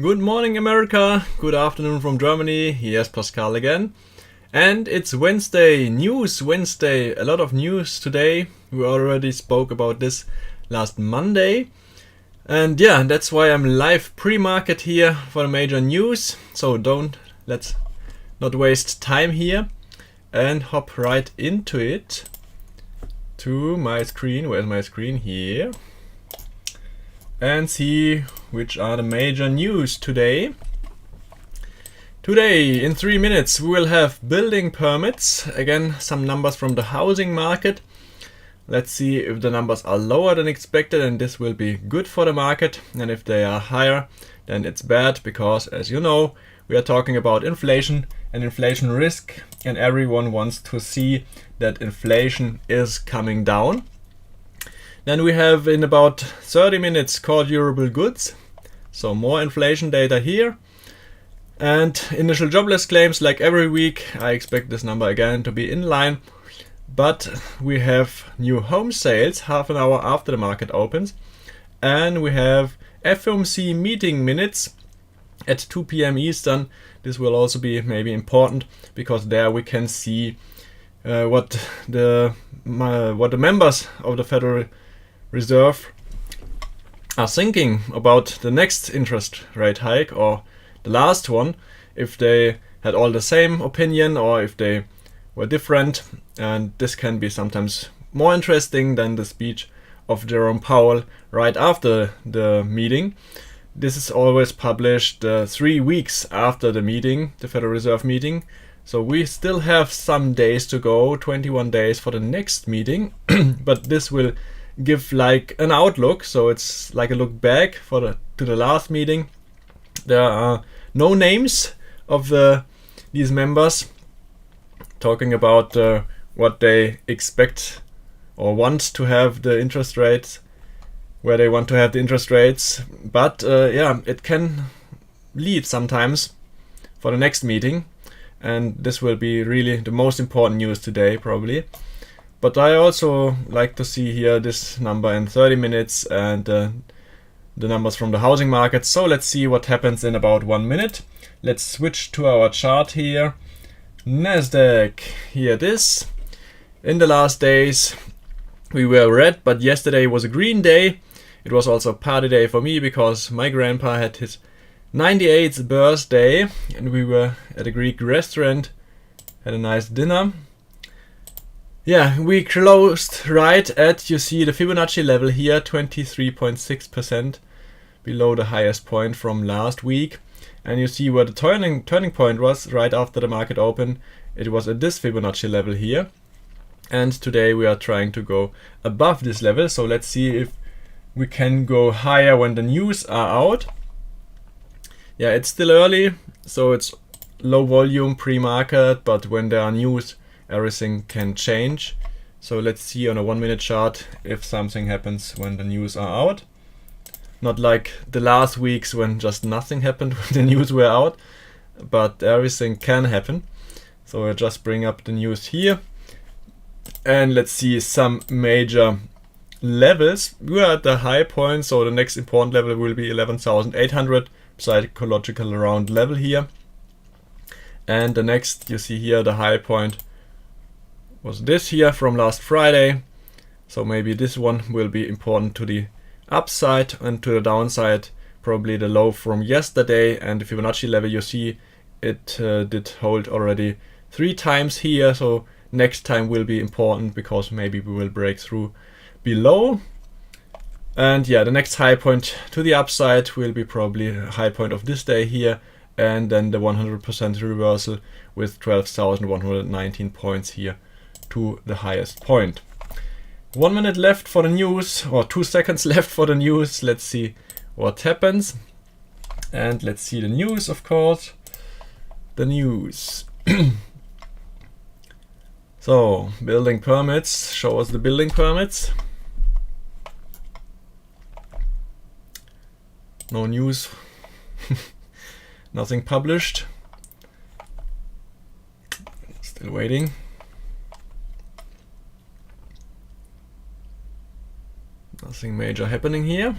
Good morning, America. Good afternoon from Germany. Here's Pascal again. And it's Wednesday, News Wednesday. A lot of news today. We already spoke about this last Monday. And yeah, that's why I'm live pre-market here for the major news. So let's not waste time here and hop right into it. To my screen. Where's my screen? Here. And see which are the major news today. Today, in 3 minutes, we will have building permits. Again, some numbers from the housing market. Let's see if the numbers are lower than expected, and this will be good for the market. And if they are higher, then it's bad, because as you know, we are talking about inflation and inflation risk, and everyone wants to see that inflation is coming down. Then we have in about 30 minutes core durable goods, so more inflation data here. And initial jobless claims, like every week, I expect this number again to be in line. But we have new home sales half an hour after the market opens. And we have FOMC meeting minutes at 2 p.m. Eastern. This will also be maybe important, because there we can see what the members of the Federal Reserve are thinking about the next interest rate hike, or the last one, if they had all the same opinion or if they were different. And this can be sometimes more interesting than the speech of Jerome Powell right after the meeting. This is always published 3 weeks after the meeting, the Federal Reserve meeting. So we still have some days to go, 21 days for the next meeting, but this will give like an outlook, so it's like a look back to the last meeting. There are no names of these members talking about what they expect or want to have the interest rates, where they want to have the interest rates. But yeah, it can lead sometimes for the next meeting, and this will be really the most important news today probably. But I also like to see here this number in 30 minutes and the numbers from the housing market. So let's see what happens in about 1 minute. Let's switch to our chart here. Nasdaq, here it is. In the last days we were red, but yesterday was a green day. It was also a party day for me, because my grandpa had his 98th birthday and we were at a Greek restaurant, had a nice dinner. Yeah, we closed right at, you see the Fibonacci level here, 23.6% below the highest point from last week. And you see where the turning point was right after the market opened. It was at this Fibonacci level here. And today we are trying to go above this level. So let's see if we can go higher when the news are out. Yeah, it's still early, so it's low volume pre-market, but when there are news, everything can change. So let's see on a 1 minute chart if something happens when the news are out. Not like the last weeks when just nothing happened when the news were out, but everything can happen. So I'll just bring up the news here. And let's see some major levels. We are at the high point, so the next important level will be 11,800, psychological round level here. And the next, you see here, the high point was this here from last Friday. So maybe this one will be important to the upside, and to the downside probably the low from yesterday. And the Fibonacci level, you see it did hold already 3 times here, so next time will be important, because maybe we will break through below. And yeah, the next high point to the upside will be probably a high point of this day here, and then the 100% reversal with 12,119 points here to the highest point. 1 minute left for the news, or 2 seconds left for the news. Let's see what happens. And let's see the news, of course. The news. So, building permits. Show us the building permits. No news. Nothing published. Still waiting. Nothing major happening here.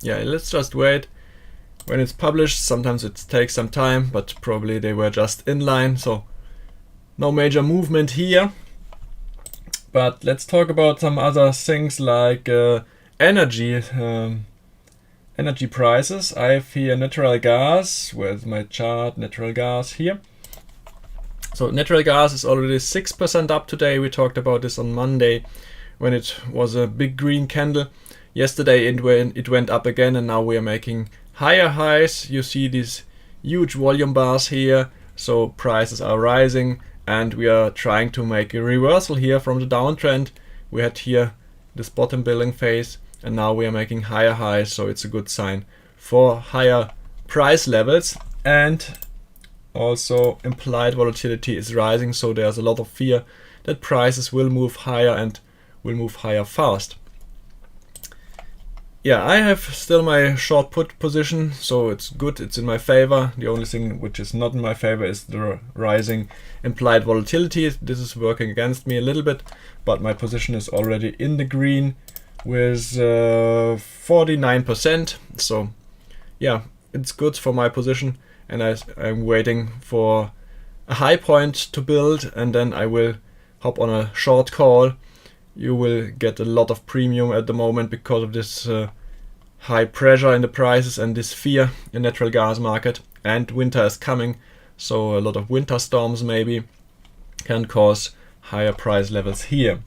yeah, let's just wait when it's published. Sometimes it takes some time, but probably they were just in line, so no major movement here. But let's talk about some other things like energy prices. I have here natural gas. Where's my chart? Natural gas here. So natural gas is already 6% up today. We talked about this on Monday when it was a big green candle. Yesterday it went up again, and now we are making higher highs. You see these huge volume bars here, so prices are rising, and we are trying to make a reversal here from the downtrend. We had here this bottom building phase, and now we are making higher highs, so it's a good sign for higher price levels. And also implied volatility is rising, so there's a lot of fear that prices will move higher and will move higher fast. Yeah, I have still my short put position, so it's good, it's in my favor. The only thing which is not in my favor is the rising implied volatility. This is working against me a little bit, but my position is already in the green with 49%. So yeah, it's good for my position, and I'm waiting for a high point to build, and then I will hop on a short call. You will get a lot of premium at the moment because of this high pressure in the prices and this fear in natural gas market. And winter is coming, so a lot of winter storms maybe can cause higher price levels here.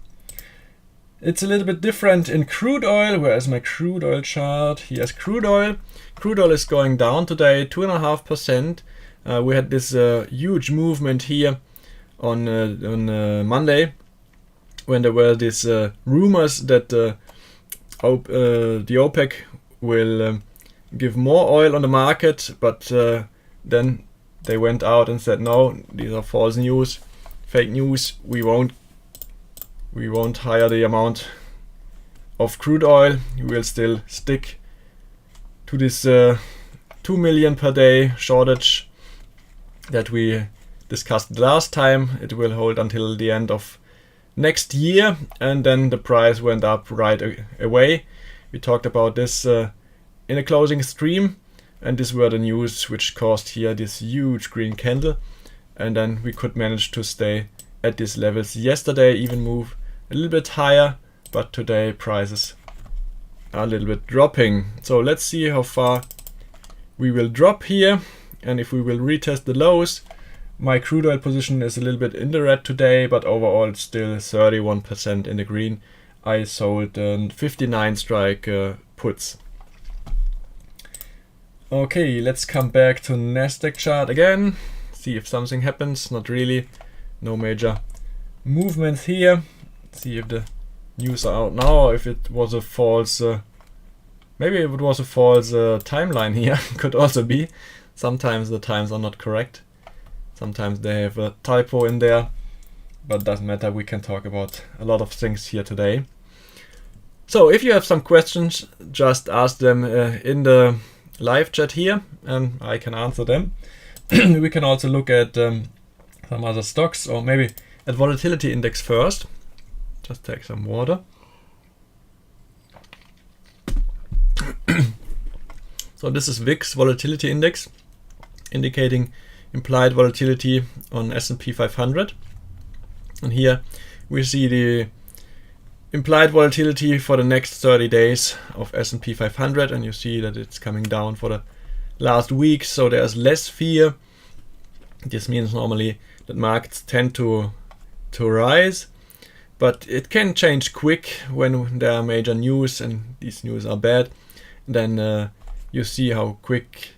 It's a little bit different in crude oil. Where is my crude oil chart? Here's crude oil. Crude oil is going down today, 2.5%. We had this huge movement here on Monday, when there were these rumors that the OPEC will give more oil on the market, but then they went out and said, no, these are false news, fake news. We won't hire the amount of crude oil. We will still stick to this 2 million per day shortage that we discussed last time. It will hold until the end of next year, and then the price went up right away. We talked about this in a closing stream, and these were the news which caused here this huge green candle, and then we could manage to stay at these levels. Yesterday even move a little bit higher, but today prices are a little bit dropping. So let's see how far we will drop here, and if we will retest the lows. My crude oil position is a little bit in the red today, but overall it's still 31% in the green. I sold 59 strike puts. Okay, let's come back to Nasdaq chart again. See if something happens. Not really. No major movements here. See if the news are out now. If it was a false, maybe if it was a false timeline here. Could also be. Sometimes the times are not correct. Sometimes they have a typo in there, but doesn't matter. We can talk about a lot of things here today. So if you have some questions, just ask them in the live chat here, and I can answer them. We can also look at some other stocks, or maybe at volatility index first. Just take some water. So this is VIX volatility index, indicating implied volatility on S&P 500, and here we see the implied volatility for the next 30 days of S&P 500, and you see that it's coming down for the last week, so there's less fear. This means normally that markets tend to rise, but it can change quick when there are major news, and these news are bad. Then you see how quick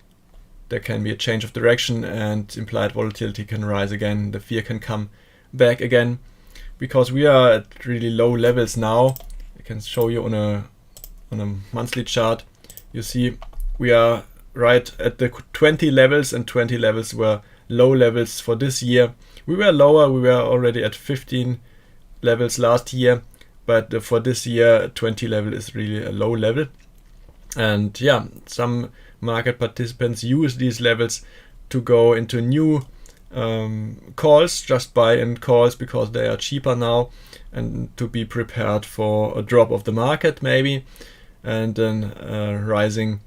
there can be a change of direction, and implied volatility can rise again. The fear can come back again, because we are at really low levels now. I can show you on a monthly chart. You see we are right at the 20 levels, and 20 levels were low levels for this year. We were lower. We were already at 15 levels last year, but for this year 20 level is really a low level. And yeah, some market participants use these levels to go into new calls, just buy in calls because they are cheaper now, and to be prepared for a drop of the market maybe. and then rising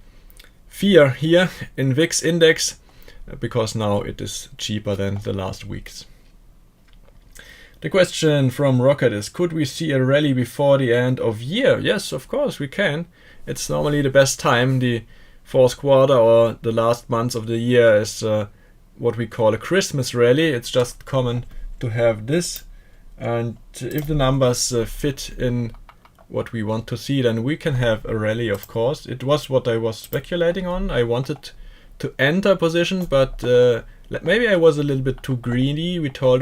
fear here in VIX index, because now it is cheaper than the last weeks. The question from Rocket is, could we see a rally before the end of year? Yes, of course we can. It's normally the best time. The fourth quarter or the last months of the year is what we call a Christmas rally. It's just common to have this, and if the numbers fit in what we want to see, then we can have a rally, of course. It was what I was speculating on. I wanted to enter a position, but maybe I was a little bit too greedy. We talked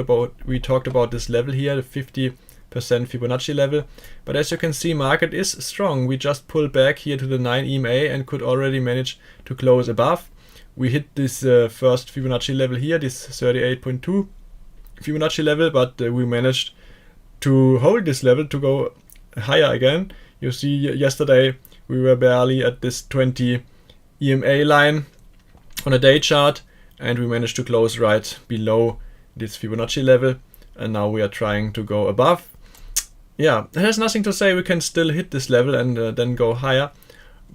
about this level here, the 50% Fibonacci level, but as you can see, market is strong. We just pulled back here to the 9 EMA and could already manage to close above. We hit this first Fibonacci level here, this 38.2 Fibonacci level, but we managed to hold this level to go higher again. You see, yesterday we were barely at this 20 EMA line on a day chart, and we managed to close right below this Fibonacci level, and now we are trying to go above. Yeah, it has nothing to say. We can still hit this level and then go higher,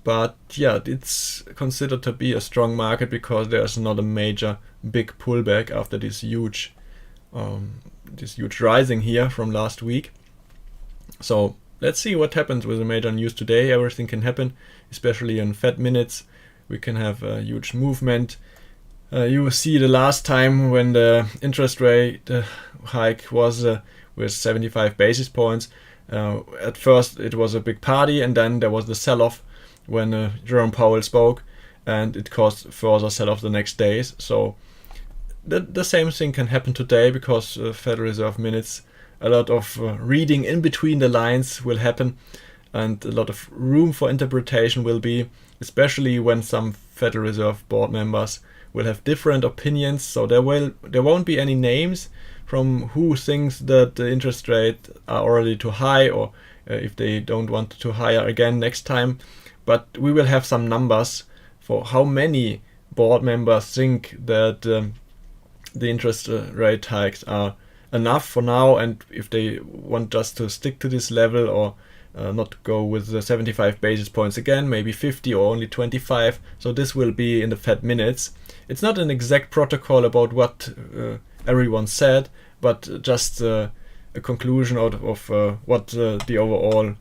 but yeah, it's considered to be a strong market because there's not a major big pullback after this huge rising here from last week. So let's see what happens with the major news today. Everything can happen, especially in Fed minutes. We can have a huge movement. You will see the last time when the interest rate hike was with 75 basis points. At first it was a big party, and then there was the sell-off when Jerome Powell spoke, and it caused further sell-off the next days. So the same thing can happen today, because Federal Reserve minutes, a lot of reading in between the lines will happen, and a lot of room for interpretation will be, especially when some Federal Reserve board members will have different opinions. So there won't be any names from who thinks that the interest rates are already too high, or if they don't want to higher again next time. But we will have some numbers for how many board members think that the interest rate hikes are enough for now, and if they want just to stick to this level, or not go with the 75 basis points again, maybe 50 or only 25. So this will be in the Fed minutes. It's not an exact protocol about what everyone said, but just a conclusion out of what the overall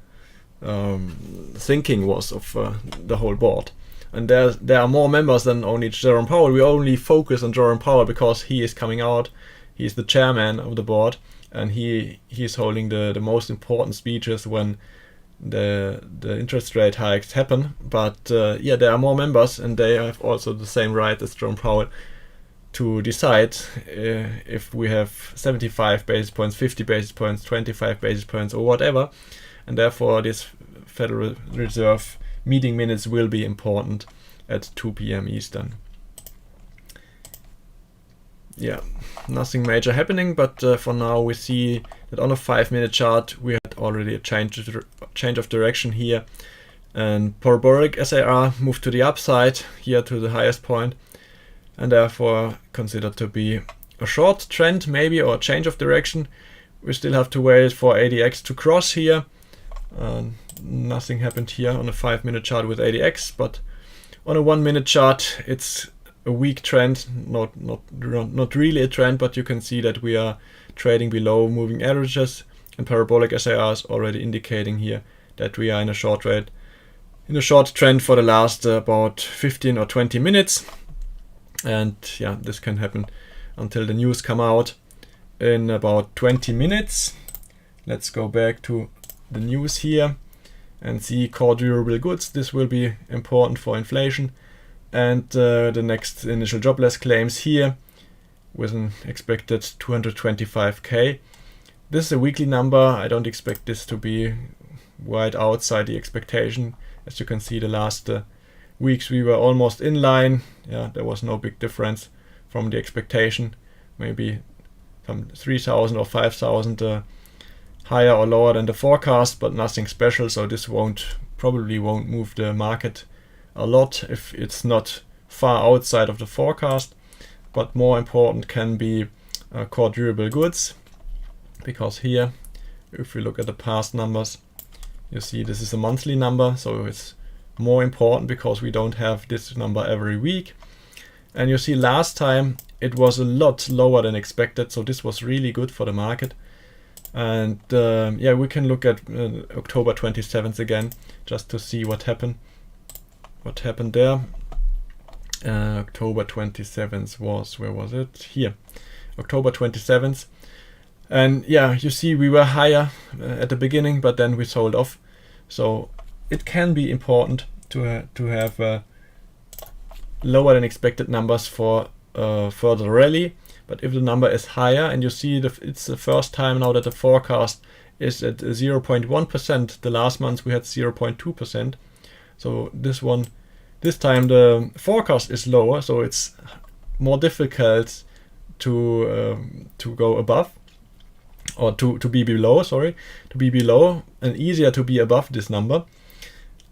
thinking was of the whole board. And there are more members than only Jerome Powell. We only focus on Jerome Powell because he is coming out. He is the chairman of the board, and he is holding the most important speeches when the interest rate hikes happen. But yeah, there are more members, and they have also the same right as Jerome Powell to decide if we have 75 basis points, 50 basis points, 25 basis points, or whatever. And therefore this Federal Reserve meeting minutes will be important at 2 p.m. Eastern. Yeah, nothing major happening, but for now we see that on a 5-minute chart we had already a change of direction here, and parabolic SAR moved to the upside here to the highest point, and therefore considered to be a short trend maybe, or a change of direction. We still have to wait for ADX to cross here. Nothing happened here on a 5-minute chart with ADX, but on a 1-minute chart it's a weak trend, not really a trend, but you can see that we are trading below moving averages, and parabolic SAR is already indicating here that we are in a short trend for the last about 15 or 20 minutes. And yeah, this can happen until the news come out in about 20 minutes. Let's go back to the news here and see core durable goods. This will be important for inflation, and the next initial jobless claims here with an expected 225k. This is a weekly number. I don't expect this to be wide outside the expectation. As you can see, the last weeks we were almost in line. Yeah, there was no big difference from the expectation. Maybe some 3,000 or 5,000 higher or lower than the forecast, but nothing special. So this probably won't move the market a lot if it's not far outside of the forecast. But more important can be core durable goods, because here, if we look at the past numbers, You see this is a monthly number, so it's more important because we don't have this number every week. And you see last time it was a lot lower than expected, so this was really good for the market. And yeah, we can look at October 27th again just to see what happened there. October 27th was, where was it? Here, October 27th. And yeah, you see we were higher at the beginning, but then we sold off. So it can be important to have lower than expected numbers for further rally. But if the number is higher, and you see it's the first time now that the forecast is at 0.1%. The last month we had 0.2%. So this time the forecast is lower, so it's more difficult to go above, or to be below, sorry, to be below, and easier to be above this number.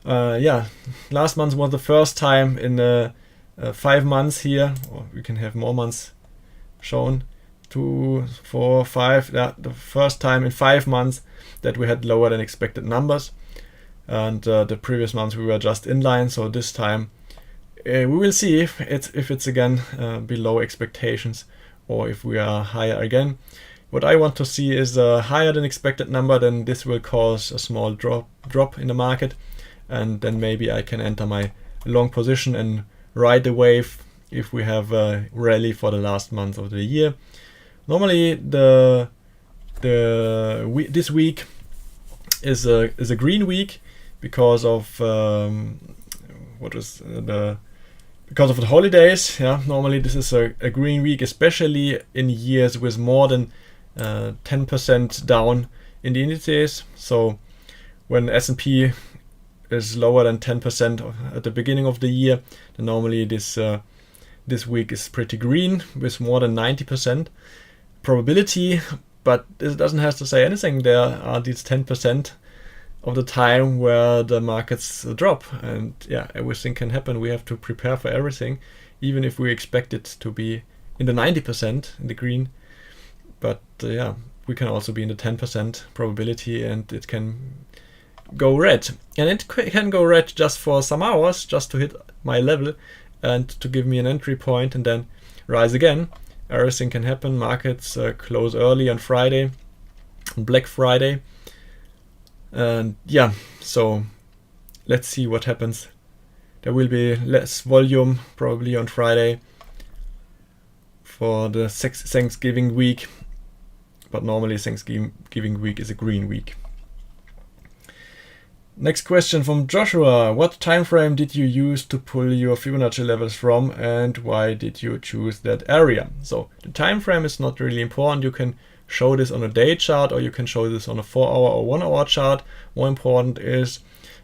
Yeah, last month was the first time in 5 months here, or we can have more months shown, 2, 4, 5, yeah, the first time in 5 months that we had lower than expected numbers. And the previous months we were just in line, so this time we will see if it's again below expectations, or if we are higher again. What I want to see is a higher than expected number, then this will cause a small drop in the market, and then maybe I can enter my long position and ride the wave if we have a rally for the last month of the year. Normally this week is a green week because of because of the holidays. Yeah, normally this is a green week, especially in years with more than 10% down in the indices. So when S&P is lower than 10% at the beginning of the year, then normally this week is pretty green with more than 90% probability. But this doesn't have to say anything. There are these 10% of the time where the markets drop, and yeah, everything can happen. We have to prepare for everything, even if we expect it to be in the 90% in the green. But yeah, we can also be in the 10% probability, and it can go red. And it can go red just for some hours, just to hit my level and to give me an entry point, and then rise again. Everything can happen. Markets close early on Friday, on Black Friday. And yeah, so let's see what happens. There will be less volume probably on Friday for the Thanksgiving week, but normally Thanksgiving week is a green week. Next question from Joshua. What time frame did you use to pull your Fibonacci levels from, and why did you choose that area? So the time frame is not really important. You can show this on a day chart, or you can show this on a 4-hour or 1-hour chart. More important is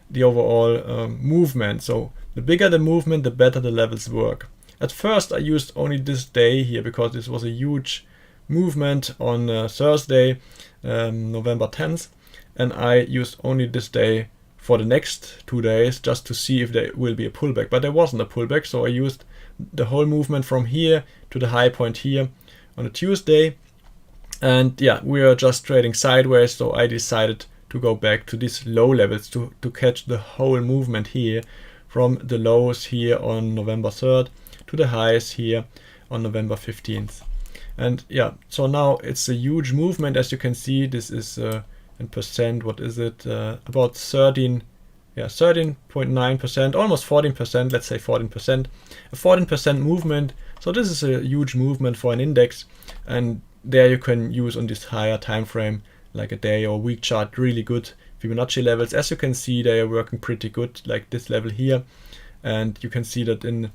the overall movement. So the bigger the movement, the better the levels work. At first I used only this day here because this was a huge movement on Thursday, November 10th, and I used only this day for the next 2 days just to see if there will be a pullback. But there wasn't a pullback, so I used the whole movement from here to the high point here on a Tuesday. And yeah, we are just trading sideways, so I decided to go back to these low levels to catch the whole movement here, from the lows here on November 3rd to the highs here on November 15th. And yeah, so now it's a huge movement. As you can see, this is in percent, what is it, about 13.9%, almost 14%, let's say 14%, a 14% movement. So this is a huge movement for an index, and there you can use on this higher time frame, like a day or week chart, really good Fibonacci levels. As you can see, they are working pretty good, like this level here. And you can see that in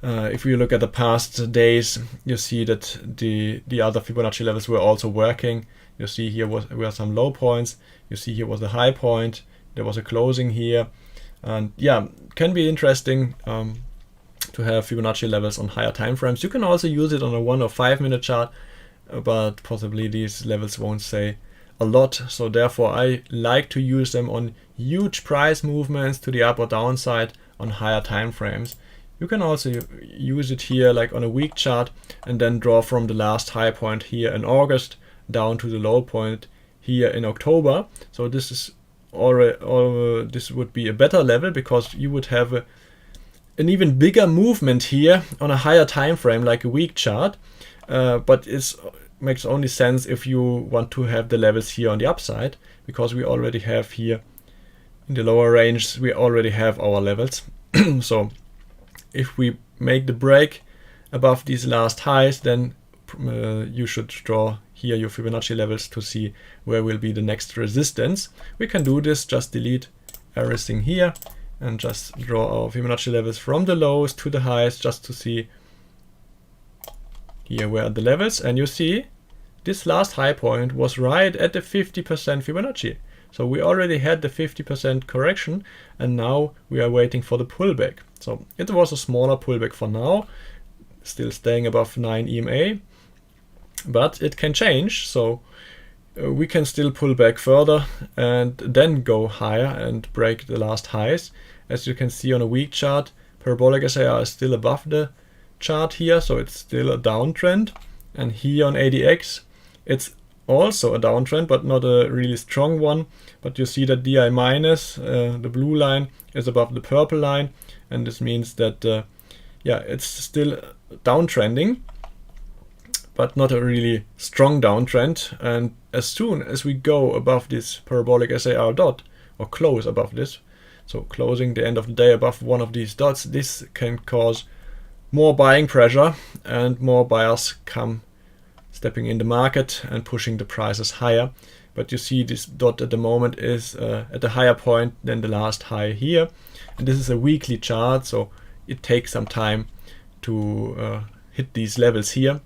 if you look at the past days, you see that the other Fibonacci levels were also working. You see here were some low points. You see here was a high point. There was a closing here. And yeah, can be interesting to have Fibonacci levels on higher time frames. You can also use it on a 1 or 5 minute chart, but possibly these levels won't say a lot. So therefore I like to use them on huge price movements to the up or downside on higher time frames. You can also use it here like on a week chart, and then draw from the last high point here in August down to the low point here in October. So this is this would be a better level, because you would have an even bigger movement here on a higher time frame, like a week chart. But it makes only sense if you want to have the levels here on the upside, because we already have here in the lower range, we already have our levels. So if we make the break above these last highs, then you should draw here your Fibonacci levels to see where will be the next resistance. We can do this, just delete everything here and just draw our Fibonacci levels from the lows to the highs, just to see here where are the levels. And you see this last high point was right at the 50% Fibonacci. So we already had the 50% correction, and now we are waiting for the pullback. So it was a smaller pullback for now, still staying above 9 EMA, but it can change. So we can still pull back further and then go higher and break the last highs. As you can see on a week chart, parabolic SIR is still above the chart here, so it's still a downtrend. And here on ADX, it's also a downtrend, but not a really strong one. But you see that DI minus, the blue line, is above the purple line, and this means that yeah, it's still downtrending, but not a really strong downtrend. And as soon as we go above this parabolic SIR dot, or close above this, so closing the end of the day above one of these dots, this can cause more buying pressure, and more buyers come stepping in the market and pushing the prices higher. But you see this dot at the moment is at a higher point than the last high here, and this is a weekly chart, so it takes some time to hit these levels here.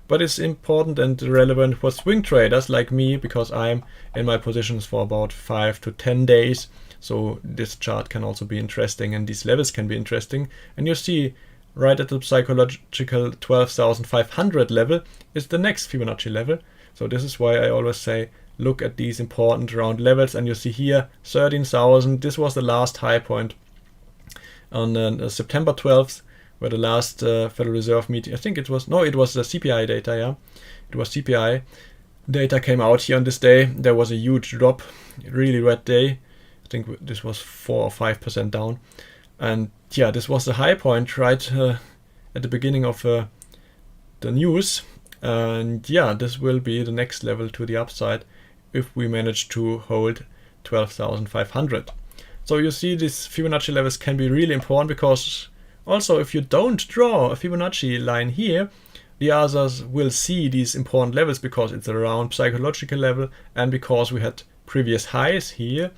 But it's important and relevant for swing traders like me, because I'm in my positions for about 5 to 10 days, so this chart can also be interesting, and these levels can be interesting. And you see right at the psychological 12,500 level is the next Fibonacci level. So this is why I always say look at these important round levels. And you see here 13,000. This was the last high point on September 12th, where the last Federal Reserve meeting, I think it was the CPI data, yeah. It was CPI data came out here on this day. There was a huge drop, really red day. I think this was 4 or 5% down. And yeah, this was the high point right at the beginning of the news. And yeah, this will be the next level to the upside if we manage to hold 12,500. So you see, these Fibonacci levels can be really important, because also if you don't draw a Fibonacci line here, the others will see these important levels, because it's around psychological level and because we had previous highs here.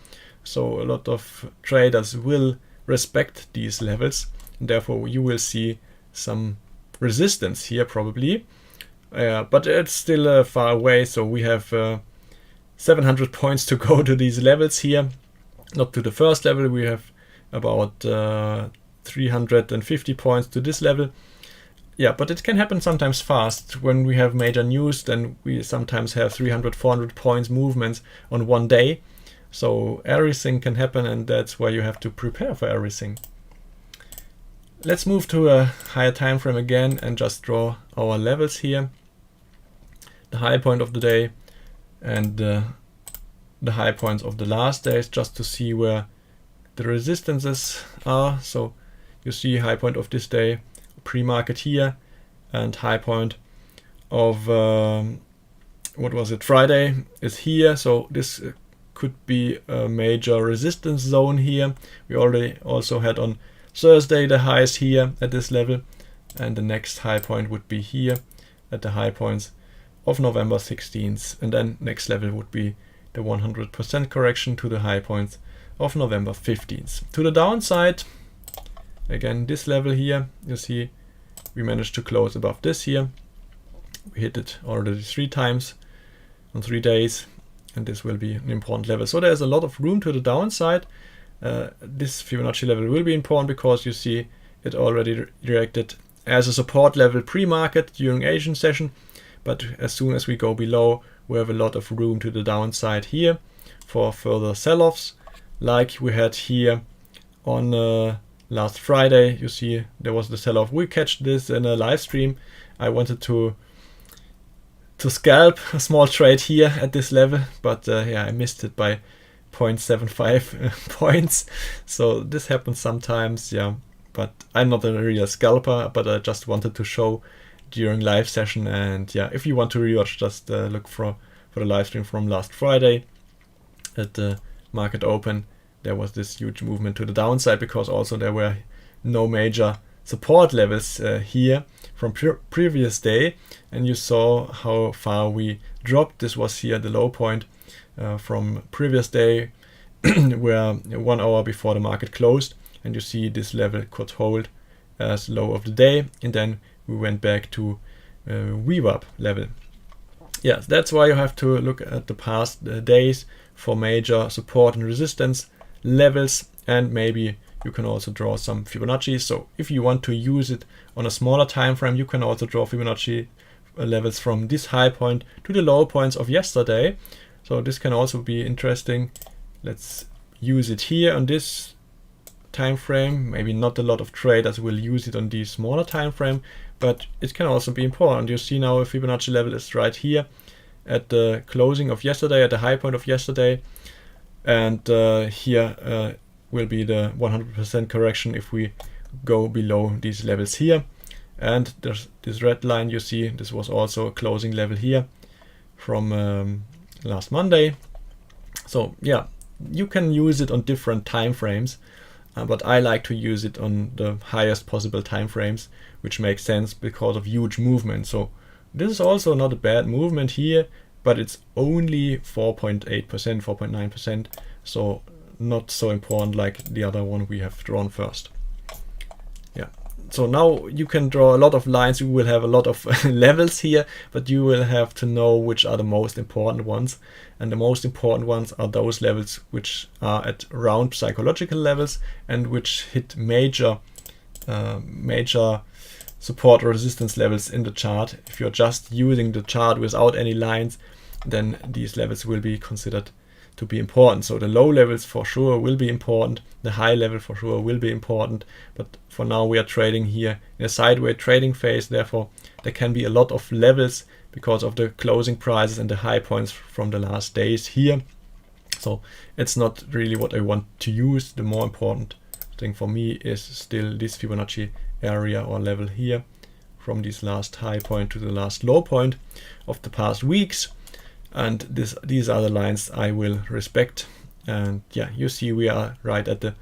So a lot of traders will respect these levels, and therefore you will see some resistance here probably, but it's still far away. So we have 700 points to go to these levels here, not to the first level. We have about 350 points to this level. Yeah, but it can happen sometimes fast. When we have major news, then we sometimes have 300-400 points movements on one day. So everything can happen, and that's why you have to prepare for everything. Let's move to a higher time frame again and just draw our levels here. The high point of the day and the high points of the last days, just to see where the resistances are. So you see high point of this day, pre-market here, and high point of Friday is here. So this could be a major resistance zone here. We already also had on Thursday the highs here at this level, and the next high point would be here at the high points of November 16th, and then next level would be the 100% correction to the high points of November 15th. To the downside, again this level here, you see we managed to close above this here. We hit it already 3 times on 3 days, and this will be an important level. So there's a lot of room to the downside. This Fibonacci level will be important, because you see it already reacted as a support level pre-market during Asian session, but as soon as we go below, we have a lot of room to the downside here for further sell-offs, like we had here on last Friday. You see there was the sell-off. We catch this in a live stream. I wanted to scalp a small trade here at this level, but yeah, I missed it by 0.75 points. So this happens sometimes, yeah. But I'm not a real scalper, but I just wanted to show during live session. And yeah, if you want to rewatch, just look for the live stream from last Friday at the market open. There was this huge movement to the downside because also there were no major support levels here from previous day, and you saw how far we dropped. This was here the low point from previous day where 1 hour before the market closed, and you see this level could hold as low of the day, and then we went back to VWAP level. Yes, that's why you have to look at the past days for major support and resistance levels, and maybe you can also draw some Fibonacci. So if you want to use it on a smaller time frame, you can also draw Fibonacci levels from this high point to the low points of yesterday. So this can also be interesting. Let's use it here on this time frame. Maybe not a lot of traders will use it on the smaller time frame, but it can also be important. You see now a Fibonacci level is right here at the closing of yesterday, at the high point of yesterday, and here will be the 100% correction if we go below these levels here. And there's this red line you see, this was also a closing level here from last Monday. So yeah, you can use it on different time frames, but I like to use it on the highest possible time frames, which makes sense because of huge movement. So this is also not a bad movement here, but it's only 4.8%, 4.9%, so not so important like the other one we have drawn first. Yeah, so now you can draw a lot of lines. You will have a lot of levels here, but you will have to know which are the most important ones. And the most important ones are those levels which are at round psychological levels and which hit major support or resistance levels in the chart. If you're just using the chart without any lines, then these levels will be considered to be important. So the low levels for sure will be important, the high level for sure will be important, but for now we are trading here in a sideways trading phase. Therefore there can be a lot of levels because of the closing prices and the high points from the last days here. So it's not really what I want to use. The more important thing for me is still this Fibonacci area or level here from this last high point to the last low point of the past weeks. And these are the lines I will respect. And yeah, you see we are right at the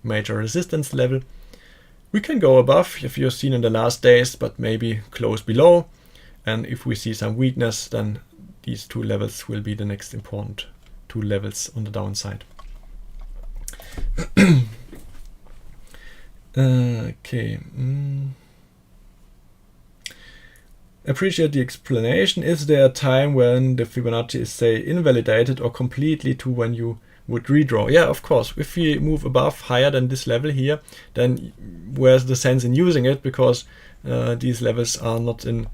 major resistance level. We can go above if you've seen in the last days, but maybe close below. And if we see some weakness, then these two levels will be the next important two levels on the downside. Okay. Appreciate the explanation. Is there a time when the Fibonacci is, say, invalidated or completely to when you would redraw? Yeah, of course. If we move above, higher than this level here, then where's the sense in using it? Because these levels are not in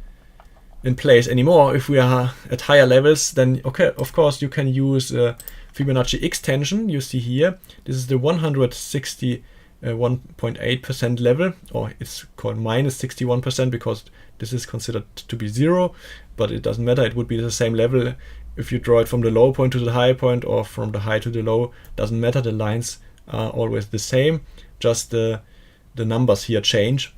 place anymore. If we are at higher levels, then okay, of course you can use Fibonacci extension. You see here, this is the 161.8% level, or it's called minus 61% because this is considered to be 0, but it doesn't matter. It would be the same level if you draw it from the low point to the high point or from the high to the low. Doesn't matter. The lines are always the same. Just the numbers here change.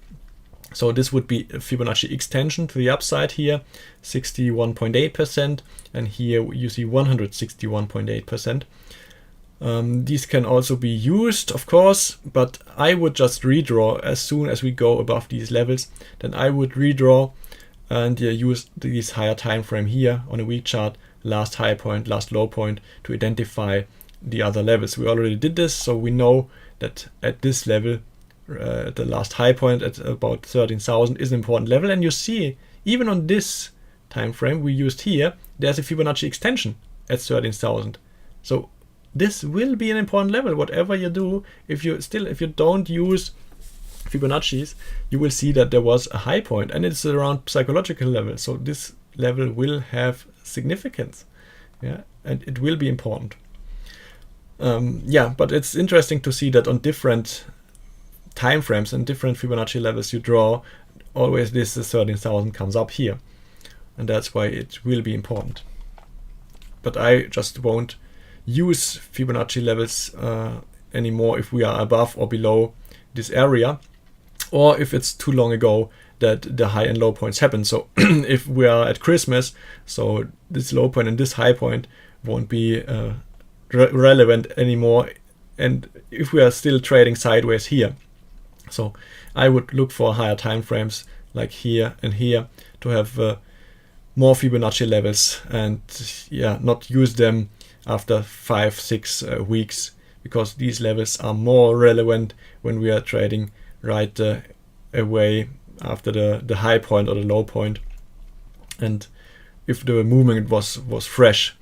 So this would be a Fibonacci extension to the upside here, 61.8%, and here you see 161.8%. These can also be used, of course, but I would just redraw as soon as we go above these levels. Then I would redraw and use this higher time frame here on a week chart, last high point, last low point, to identify the other levels. We already did this, so we know that at this level, the last high point at about 13,000 is an important level. And you see, even on this time frame we used here, there's a Fibonacci extension at 13,000. So this will be an important level, whatever you do. If you don't use Fibonacci's, you will see that there was a high point and it's around psychological level. So this level will have significance, yeah, and it will be important. Yeah, but it's interesting to see that on different time frames and different Fibonacci levels you draw, always this 13,000 comes up here, and that's why it will be important. But I just won't use Fibonacci levels anymore if we are above or below this area, or if it's too long ago that the high and low points happen. So if we are at Christmas, so this low point and this high point won't be relevant anymore, and if we are still trading sideways here. So I would look for higher time frames like here and here to have more Fibonacci levels, and yeah, not use them after 5-6 weeks, because these levels are more relevant when we are trading right away after the high point or the low point. And if the movement was fresh,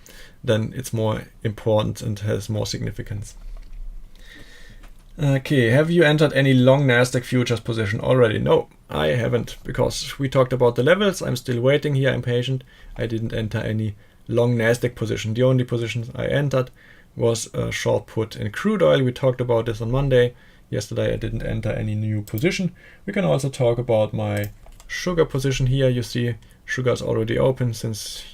then it's more important and has more significance. Okay, have you entered any long Nasdaq futures position already? No, I haven't, because we talked about the levels. I'm still waiting here, I'm patient. I didn't enter any long Nasdaq position. The only positions I entered was a short put in crude oil. We talked about this on Monday. Yesterday I didn't enter any new position. We can also talk about my sugar position here. You see sugar is already open since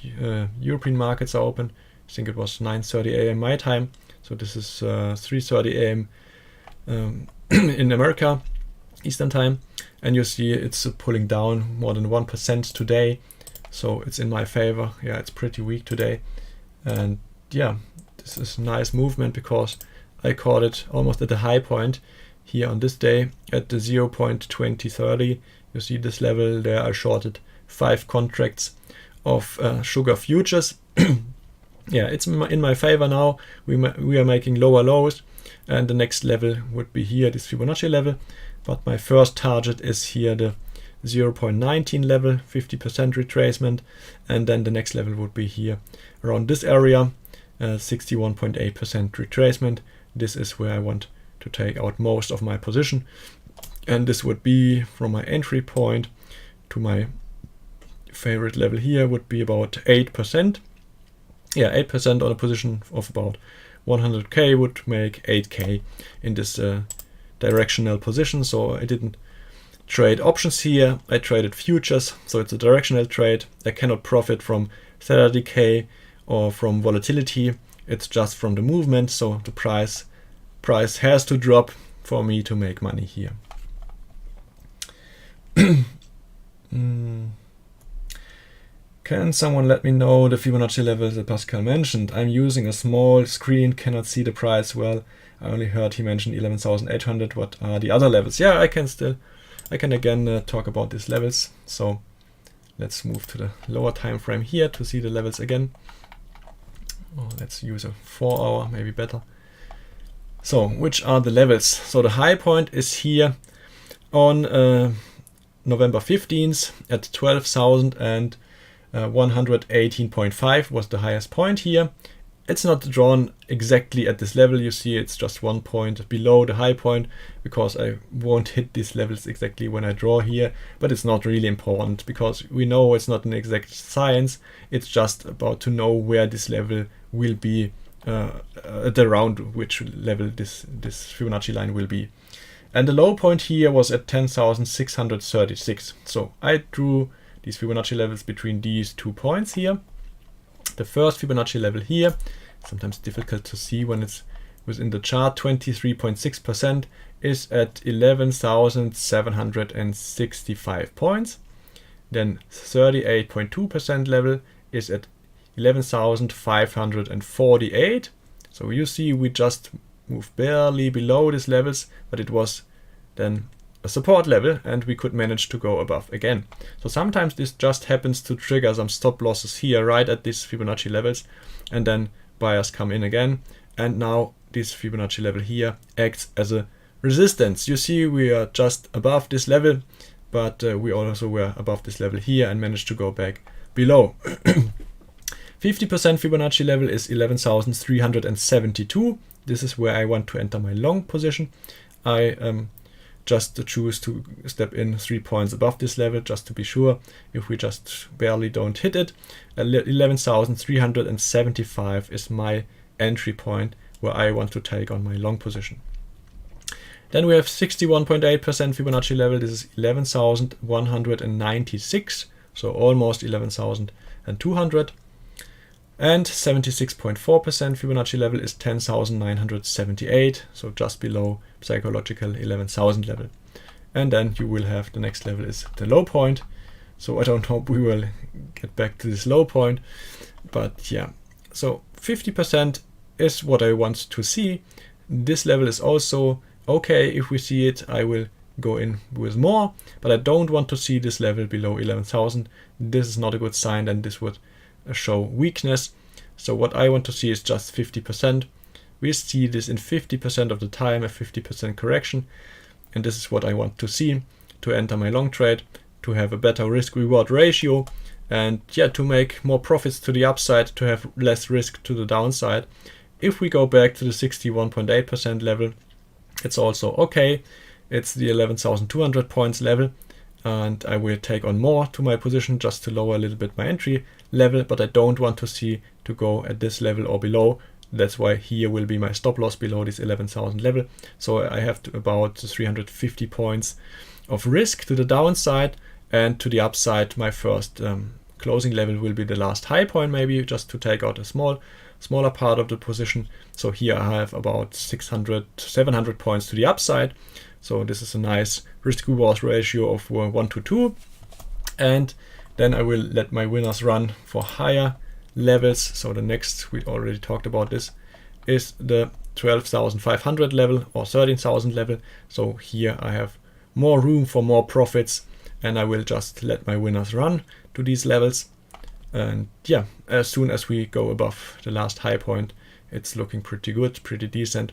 European markets are open. I think it was 9:30 a.m. my time. So this is 3:30 a.m. In America, Eastern time. And you see it's pulling down more than 1% today. So it's in my favor. Yeah, it's pretty weak today. And yeah, this is a nice movement because I caught it almost at the high point here on this day at the 0.2030. You see this level there. I shorted 5 contracts of sugar futures. Yeah, it's in my favor now. We are making lower lows, and the next level would be here, this Fibonacci level. But my first target is here, the 0.19 level, 50% retracement, and then the next level would be here around this area, 61.8% retracement. This is where I want to take out most of my position, and this would be from my entry point to my favorite level here would be about 8%. Yeah, 8% on a position of about 100k would make 8k in this directional position. So I didn't trade options here, I traded futures, so it's a directional trade. I cannot profit from theta decay or from volatility, it's just from the movement. So the price has to drop for me to make money here. Can someone let me know the Fibonacci levels that Pascal mentioned? I'm using a small screen, cannot see the price well. I only heard he mentioned 11,800. What are the other levels? Yeah, I can again talk about these levels. So let's move to the lower time frame here to see the levels again. Oh, let's use a 4 hour, maybe better. So which are the levels? So the high point is here on November 15th at 12,118.5 was the highest point here. It's not drawn exactly at this level. You see it's just 1 point below the high point because I won't hit these levels exactly when I draw here, but it's not really important because we know it's not an exact science. It's just about to know where this level will be at around which level this Fibonacci line will be. And the low point here was at 10,636. So I drew these Fibonacci levels between these 2 points here. The first Fibonacci level here, sometimes difficult to see when it's within the chart, 23.6% is at 11,765 points. Then 38.2% level is at 11,548. So you see we just moved barely below these levels, but it was then a support level and we could manage to go above again. So sometimes this just happens to trigger some stop losses here right at these Fibonacci levels, and then buyers come in again, and now this Fibonacci level here acts as a resistance. You see we are just above this level, but we also were above this level here and managed to go back below. 50% Fibonacci level is 11,372. This is where I want to enter my long position. I just choose to step in 3 points above this level just to be sure if we just barely don't hit it. 11,375 is my entry point where I want to take on my long position. Then we have 61.8% Fibonacci level. This is 11,196, so almost 11,200. And 76.4% Fibonacci level is 10,978, so just below psychological 11,000 level. And then you will have the next level is the low point. So I don't hope we will get back to this low point, but yeah. So 50% is what I want to see. This level is also okay. If we see it, I will go in with more, but I don't want to see this level below 11,000. This is not a good sign, and this would show weakness. So what I want to see is just 50%. We see this in 50% of the time, a 50% correction, and this is what I want to see to enter my long trade, to have a better risk reward ratio, and yeah, to make more profits to the upside, to have less risk to the downside. If we go back to the 61.8% level, it's also okay. It's the 11,200 points level, and I will take on more to my position just to lower a little bit my entry level, but I don't want to see to go at this level or below. That's why here will be my stop loss below this 11,000 level. So I have about 350 points of risk to the downside, and to the upside my first closing level will be the last high point, maybe just to take out a smaller part of the position. So here I have about 700 points to the upside. So this is a nice risk reward ratio of 1 to 2. And then I will let my winners run for higher levels. So the next, we already talked about this, is the 12,500 level or 13,000 level. So here I have more room for more profits, and I will just let my winners run to these levels. And yeah, as soon as we go above the last high point, it's looking pretty good, pretty decent.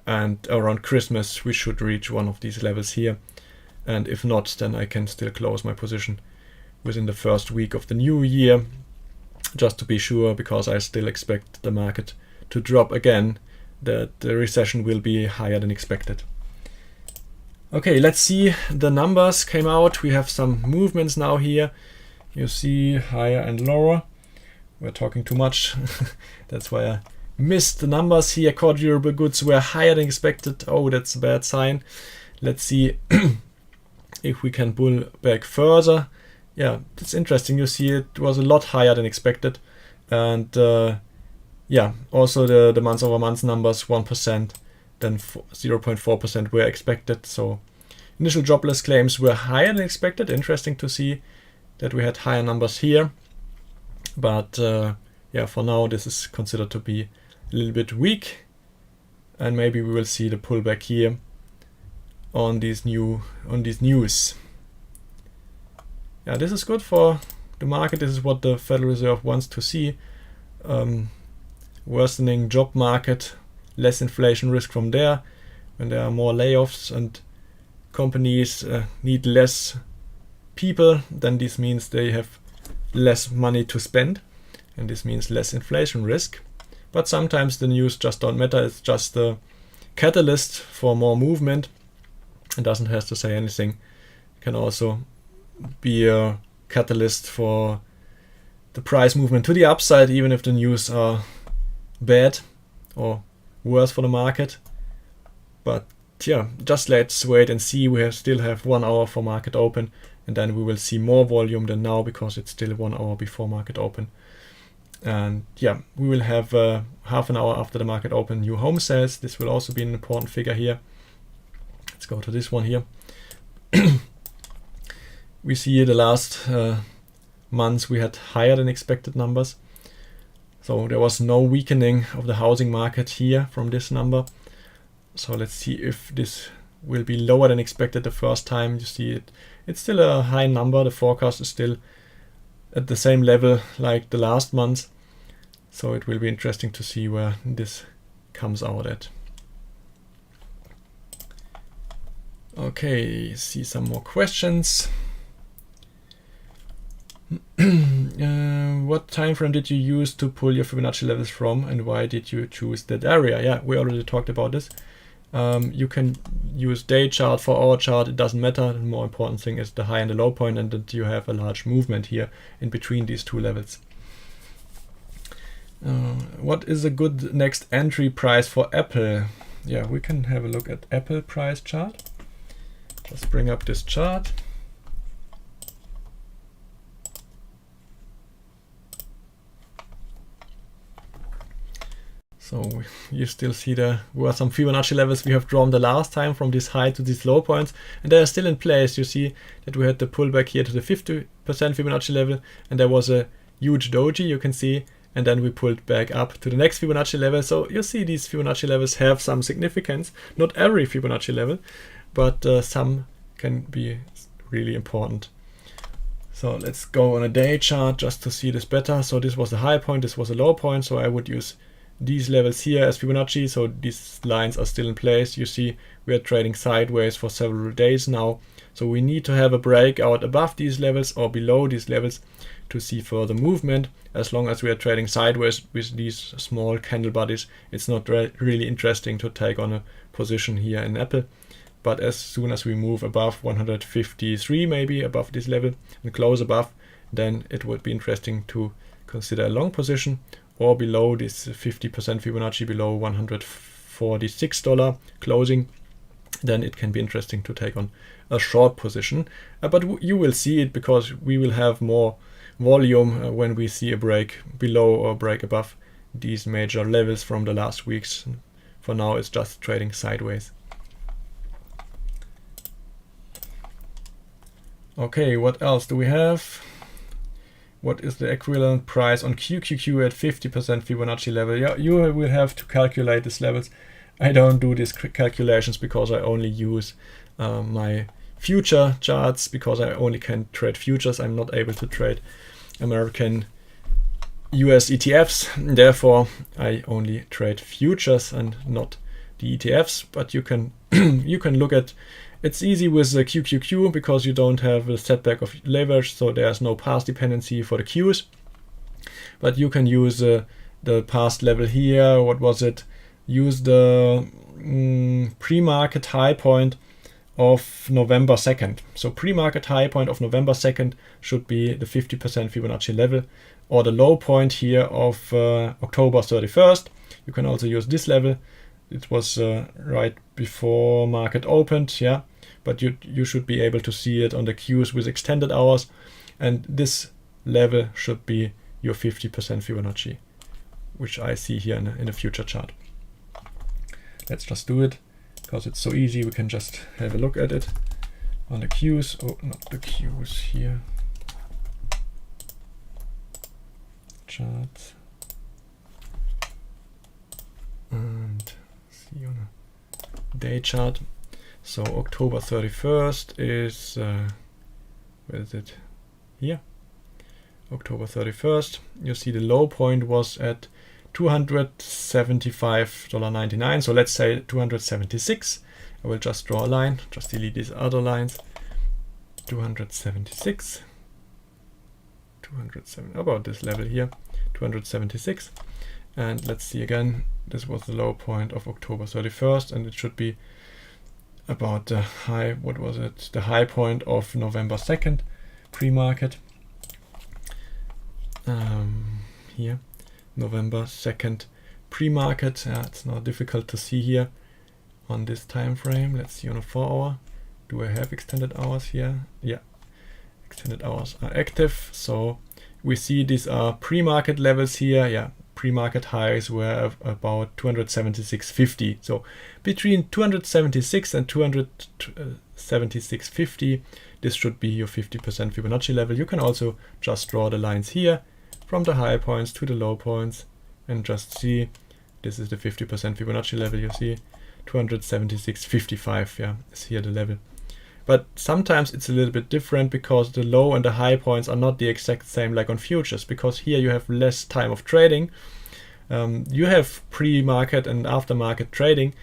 And around Christmas, we should reach one of these levels here. And if not, then I can still close my position within the first week of the new year, just to be sure, because I still expect the market to drop again, that the recession will be higher than expected. Okay, let's see, the numbers came out. We have some movements now here. You see higher and lower. We're talking too much. That's why I missed the numbers here. Core durable goods were higher than expected. Oh, that's a bad sign. Let's see if we can pull back further. Yeah, it's interesting. You see it was a lot higher than expected. And yeah, also the month-over-month numbers, 1%, then 0.4% were expected. So initial jobless claims were higher than expected. Interesting to see that we had higher numbers here. But yeah, for now this is considered to be a little bit weak, and maybe we will see the pullback here on these news. Yeah, this is good for the market. This is what the Federal Reserve wants to see. Worsening job market, less inflation risk from there. When there are more layoffs and companies need less people, then this means they have less money to spend, and this means less inflation risk. But sometimes the news just don't matter. It's just a catalyst for more movement. It doesn't have to say anything. It can also be a catalyst for the price movement to the upside, even if the news are bad or worse for the market. But yeah, just let's wait and see. We still have 1 hour for market open, and then we will see more volume than now because it's still 1 hour before market open. And yeah, we will have half an hour after the market open new home sales. This will also be an important figure here. Let's go to this one here. We see the last months we had higher than expected numbers. So there was no weakening of the housing market here from this number. So let's see if this will be lower than expected the first time. You see it's still a high number. The forecast is still at the same level like the last month. So it will be interesting to see where this comes out at. Okay, see some more questions. What time frame did you use to pull your Fibonacci levels from, and why did you choose that area? Yeah, we already talked about this. You can use day chart for hour chart, it doesn't matter. The more important thing is the high and the low point, and that you have a large movement here in between these two levels. What is a good next entry price for Apple? Yeah, we can have a look at Apple price chart. Just bring up this chart. So you still see there were some Fibonacci levels we have drawn the last time from this high to these low points, and they are still in place. You see that we had the pullback here to the 50% Fibonacci level, and there was a huge doji, you can see, and then we pulled back up to the next Fibonacci level. So you see these Fibonacci levels have some significance. Not every Fibonacci level, but some can be really important. So let's go on a day chart just to see this better. So this was the high point, this was a low point, so I would use these levels here as Fibonacci. So these lines are still in place. You see we are trading sideways for several days now, so we need to have a breakout above these levels or below these levels to see further movement. As long as we are trading sideways with these small candle bodies, it's not really interesting to take on a position here in Apple. But as soon as we move above 153, maybe above this level, and close above, then it would be interesting to consider a long position, or below this 50% Fibonacci, below $146 closing, then it can be interesting to take on a short position. But you will see it, because we will have more volume when we see a break below or break above these major levels from the last weeks. For now, it's just trading sideways. Okay, what else do we have? What is the equivalent price on QQQ at 50% Fibonacci level? Yeah, you will have to calculate these levels. I don't do these calculations because I only use my future charts, because I only can trade futures. I'm not able to trade American US ETFs. Therefore, I only trade futures and not the ETFs. But you can you can look at. It's easy with the QQQ because you don't have a setback of leverage, so there's no path dependency for the Qs. But you can use the past level here. What was it? Use the pre-market high point of November 2nd. So pre-market high point of November 2nd should be the 50% Fibonacci level, or the low point here of October 31st. You can also use this level. It was right before market opened, yeah. But you should be able to see it on the Qs with extended hours, and this level should be your 50% Fibonacci, which I see here in a future chart. Let's just do it because it's so easy. We can just have a look at it on the Qs. Oh, not the Qs here. Charts. And see on a day chart. So October 31st is, where is it? Here. October 31st. You see the low point was at $275.99. So let's say 276. I will just draw a line, just delete these other lines. 276. 207, about this level here, 276. And let's see again, this was the low point of October 31st, and it should be about the high, what was it? The high point of November 2nd, pre-market. Here, November 2nd, pre-market. Yeah, it's now difficult to see here on this time frame. Let's see on a 4 hour. Do I have extended hours here? Yeah, extended hours are active. So we see these are pre-market levels here. Yeah, pre-market highs were about 276.50. So between 276 and 276.50, this should be your 50% Fibonacci level. You can also just draw the lines here from the high points to the low points and just see this is the 50% Fibonacci level. You see 276.55, yeah, is here the level. But sometimes it's a little bit different because the low and the high points are not the exact same like on futures, because here you have less time of trading. You have pre-market and after-market trading,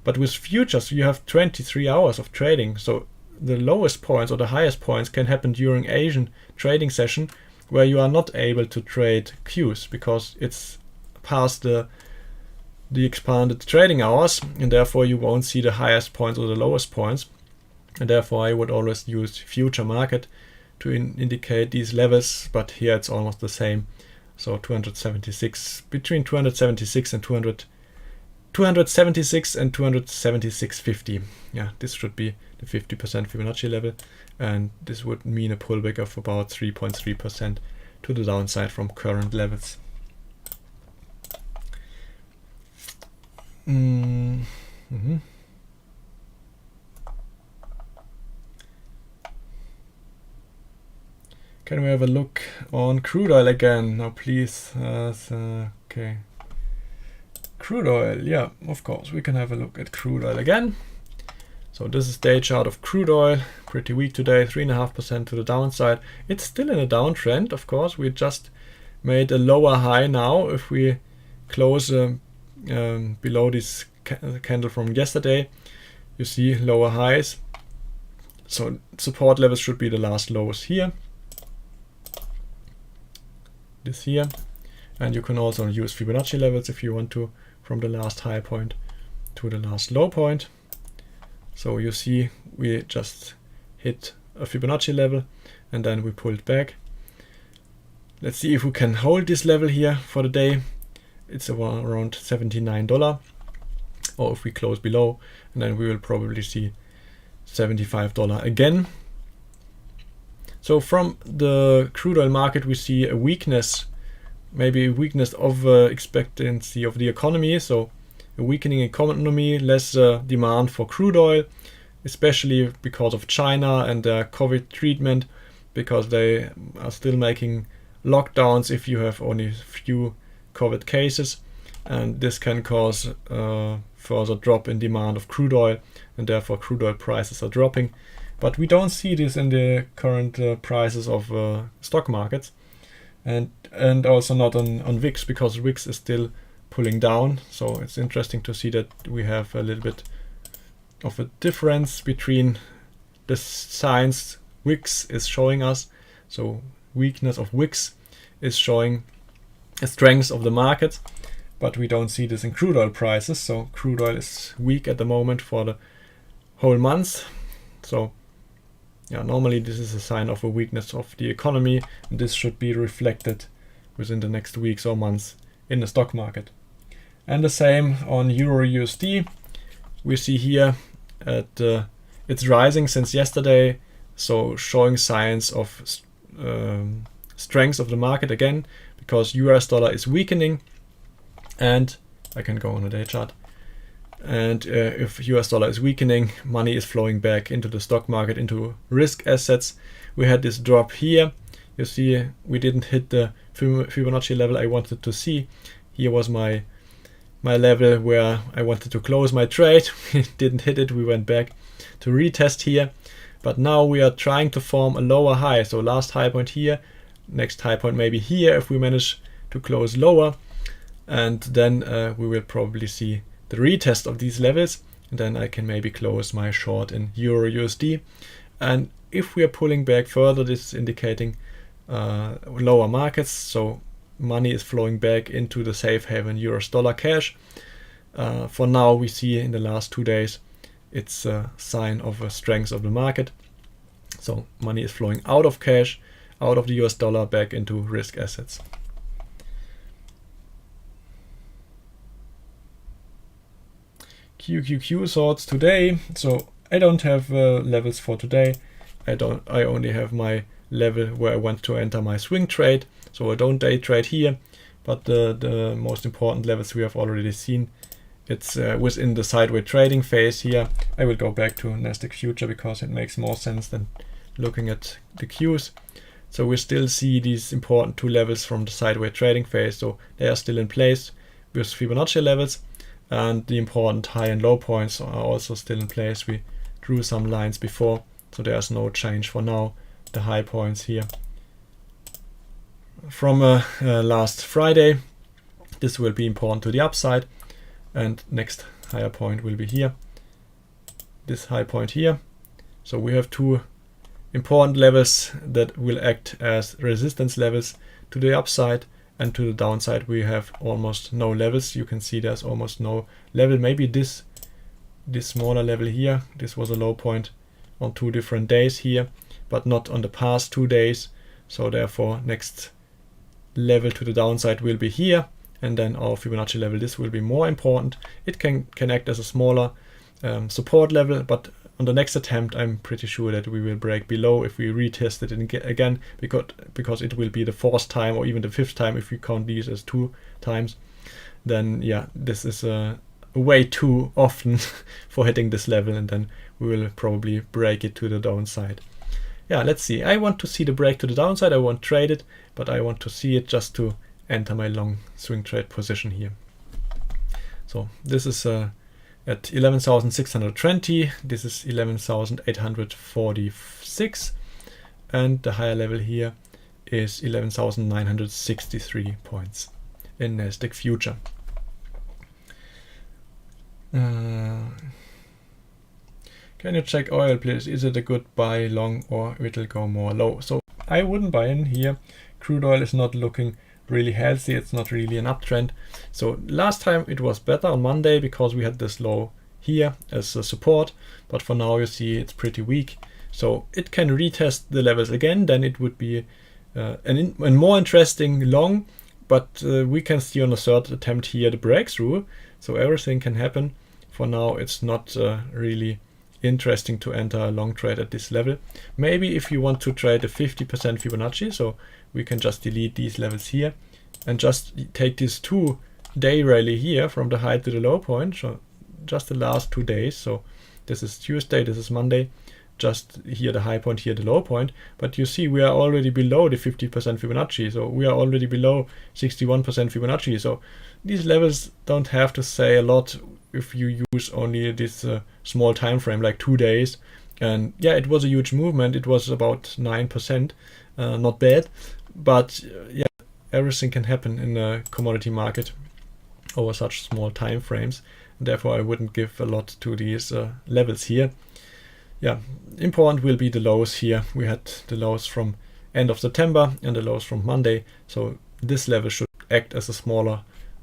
but with futures you have 23 hours of trading. So the lowest points or the highest points can happen during Asian trading session, where you are not able to trade Qs because it's past the expanded trading hours, and therefore you won't see the highest points or the lowest points. And therefore I would always use future market to indicate these levels, but here it's almost the same. So 276, between 276 and 276 and 276.50. Yeah, this should be the 50% Fibonacci level, and this would mean a pullback of about 3.3% to the downside from current levels. Mm-hmm. Can we have a look on crude oil again? Now, please. Okay. Crude oil, yeah, of course. We can have a look at crude oil again. So this is day chart of crude oil. Pretty weak today, 3.5% to the downside. It's still in a downtrend, of course. We just made a lower high now. If we close below this candle from yesterday, you see lower highs. So support levels should be the last lows here. This here. And you can also use Fibonacci levels if you want to, from the last high point to the last low point. So you see we just hit a Fibonacci level and then we pulled back. Let's see if we can hold this level here for the day. It's around $79, or if we close below, and then we will probably see $75 again. So from the crude oil market we see a weakness, maybe a weakness of expectancy of the economy. So a weakening economy, less demand for crude oil, especially because of China and their COVID treatment, because they are still making lockdowns if you have only a few COVID cases, and this can cause further drop in demand of crude oil, and therefore crude oil prices are dropping. But we don't see this in the current prices of stock markets, and also not on VIX, because VIX is still pulling down. So it's interesting to see that we have a little bit of a difference between the signs VIX is showing us. So weakness of VIX is showing a strength of the market, but we don't see this in crude oil prices. So crude oil is weak at the moment for the whole month. So yeah, normally this is a sign of a weakness of the economy, and this should be reflected within the next weeks or months in the stock market. And the same on Euro USD. We see here it's rising since yesterday, so showing signs of strength of the market again, because US dollar is weakening, and I can go on a day chart. And if US dollar is weakening, money is flowing back into the stock market, into risk assets. We had this drop here. You see we didn't hit the Fibonacci level I wanted to see. Here was my level where I wanted to close my trade. We didn't hit it. We went back to retest here. But now we are trying to form a lower high. So last high point here, next high point maybe here if we manage to close lower. And then we will probably see the retest of these levels, and then I can maybe close my short in Euro USD. And if we are pulling back further, this is indicating lower markets, so money is flowing back into the safe haven US dollar cash. For now we see in the last 2 days it's a sign of a strength of the market, so money is flowing out of cash, out of the US dollar, back into risk assets. QQQ thoughts today. So I don't have levels for today. I only have my level where I want to enter my swing trade. So I don't day trade here, but the most important levels we have already seen. It's within the sideways trading phase here. I will go back to Nasdaq Future because it makes more sense than looking at the Qs. So we still see these important 2 levels from the sideways trading phase. So they are still in place with Fibonacci levels. And the important high and low points are also still in place. We drew some lines before, so there's no change for now. The high points here from last Friday, this will be important to the upside, and next higher point will be here, this high point here. So we have 2 important levels that will act as resistance levels to the upside. And to the downside we have almost no levels. You can see there's almost no level. Maybe this smaller level here, this was a low point on 2 different days here, but not on the past 2 days. So therefore next level to the downside will be here, and then our Fibonacci level, this will be more important. It can act as a smaller support level, but on the next attempt I'm pretty sure that we will break below if we retest it again, because it will be the 4th time or even the 5th time if we count these as 2 times. Then yeah, this is way too often for hitting this level, and then we will probably break it to the downside. Yeah, let's see. I want to see the break to the downside. I won't trade it, but I want to see it just to enter my long swing trade position here. So this is at 11,620. This is 11,846, and the higher level here is 11,963 points in Nasdaq Future. Can you check oil, please? Is it a good buy long, or it'll go more low? So I wouldn't buy in here. Crude oil is not looking really healthy. It's not really an uptrend. So last time it was better on Monday because we had this low here as a support, but for now you see it's pretty weak. So it can retest the levels again, then it would be a more interesting long, but we can see on a third attempt here the breakthrough. So everything can happen. For now it's not really interesting to enter a long trade at this level. Maybe if you want to trade a 50% Fibonacci, so we can just delete these levels here and just take this 2-day rally here from the high to the low point, so just the last 2 days. So this is Tuesday, this is Monday, just here the high point, here the low point. But you see we are already below the 50% Fibonacci, so we are already below 61% Fibonacci. So these levels don't have to say a lot if you use only this small time frame, like 2 days. And yeah, it was a huge movement. It was about 9%, not bad. But yeah, everything can happen in a commodity market over such small time frames. Therefore, I wouldn't give a lot to these levels here. Yeah, important will be the lows here. We had the lows from end of September and the lows from Monday. So this level should act as a smaller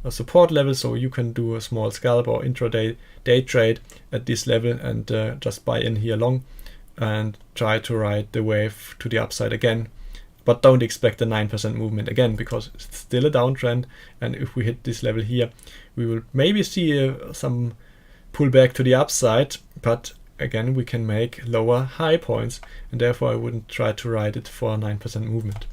support level, so you can do a small scalp or intraday day trade at this level and just buy in here long and try to ride the wave to the upside again. But don't expect a 9% movement again, because it's still a downtrend, and if we hit this level here we will maybe see some pullback to the upside, but again we can make lower high points, and therefore I wouldn't try to ride it for a 9% movement.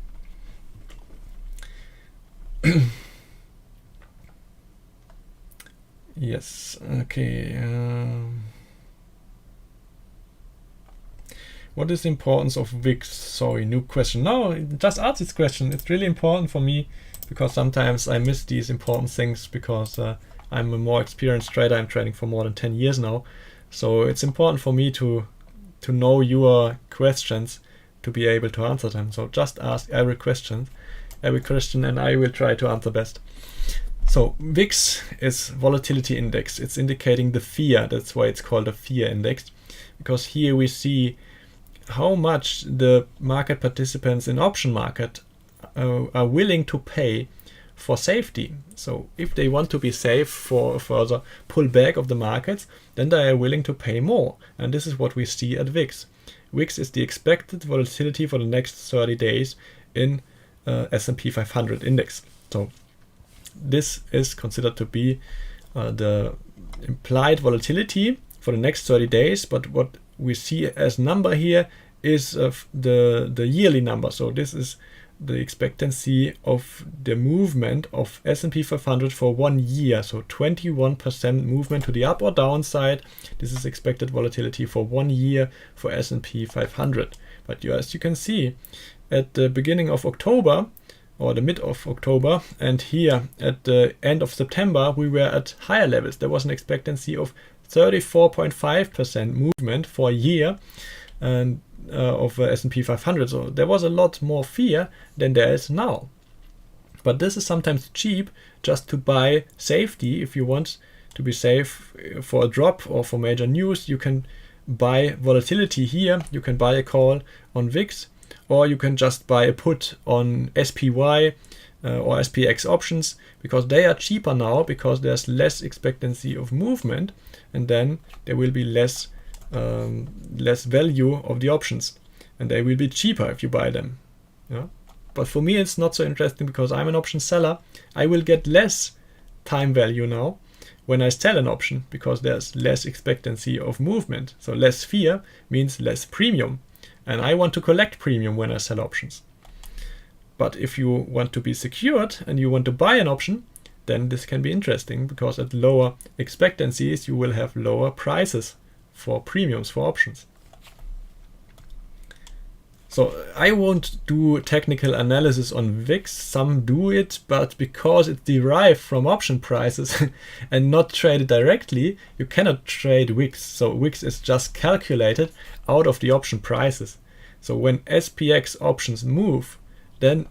Yes, okay. What is the importance of VIX? Sorry, new question. No, just ask this question. It's really important for me, because sometimes I miss these important things because I'm a more experienced trader. I'm trading for more than 10 years now. So it's important for me to know your questions to be able to answer them. So just ask every question, and I will try to answer best. So VIX is volatility index. It's indicating the fear. That's why it's called a fear index, because here we see how much the market participants in option market are willing to pay for safety. So if they want to be safe for a further pullback of the markets, then they are willing to pay more. And this is what we see at VIX. VIX is the expected volatility for the next 30 days in S&P 500 index. So this is considered to be the implied volatility for the next 30 days, but what we see as number here is the yearly number. So this is the expectancy of the movement of S&P 500 for 1 year. So 21% movement to the up or downside. This is expected volatility for 1 year for S&P 500. But as you can see, at the beginning of October, or the mid of October, and here at the end of September, we were at higher levels. There was an expectancy of 34.5% movement for a year and of S&P 500. So there was a lot more fear than there is now. But this is sometimes cheap just to buy safety. If you want to be safe for a drop or for major news, you can buy volatility here. You can buy a call on VIX, or you can just buy a put on SPY or SPX options, because they are cheaper now because there's less expectancy of movement, and then there will be less value of the options, and they will be cheaper if you buy them. Yeah? But for me it's not so interesting, because I'm an option seller. I will get less time value now when I sell an option, because there's less expectancy of movement. So less fear means less premium. And I want to collect premium when I sell options. But if you want to be secured and you want to buy an option, then this can be interesting, because at lower expectancies you will have lower prices for premiums for options. So I won't do technical analysis on VIX. Some do it, but because it's derived from option prices and not traded directly, you cannot trade VIX. So VIX is just calculated out of the option prices. So when SPX options move, then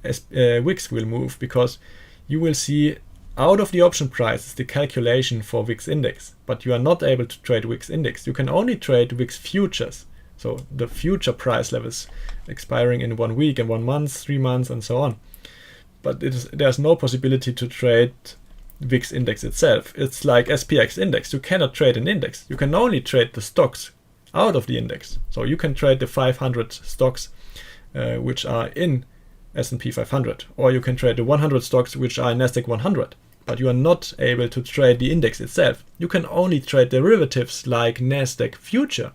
VIX will move, because you will see out of the option prices the calculation for VIX index, but you are not able to trade VIX index. You can only trade VIX futures. So the future price levels expiring in 1 week and 1 month, 3 months, and so on. But there's no possibility to trade VIX index itself. It's like SPX index. You cannot trade an index. You can only trade the stocks out of the index. So you can trade the 500 stocks which are in S&P 500, or you can trade the 100 stocks which are in Nasdaq 100. But you are not able to trade the index itself. You can only trade derivatives like Nasdaq future.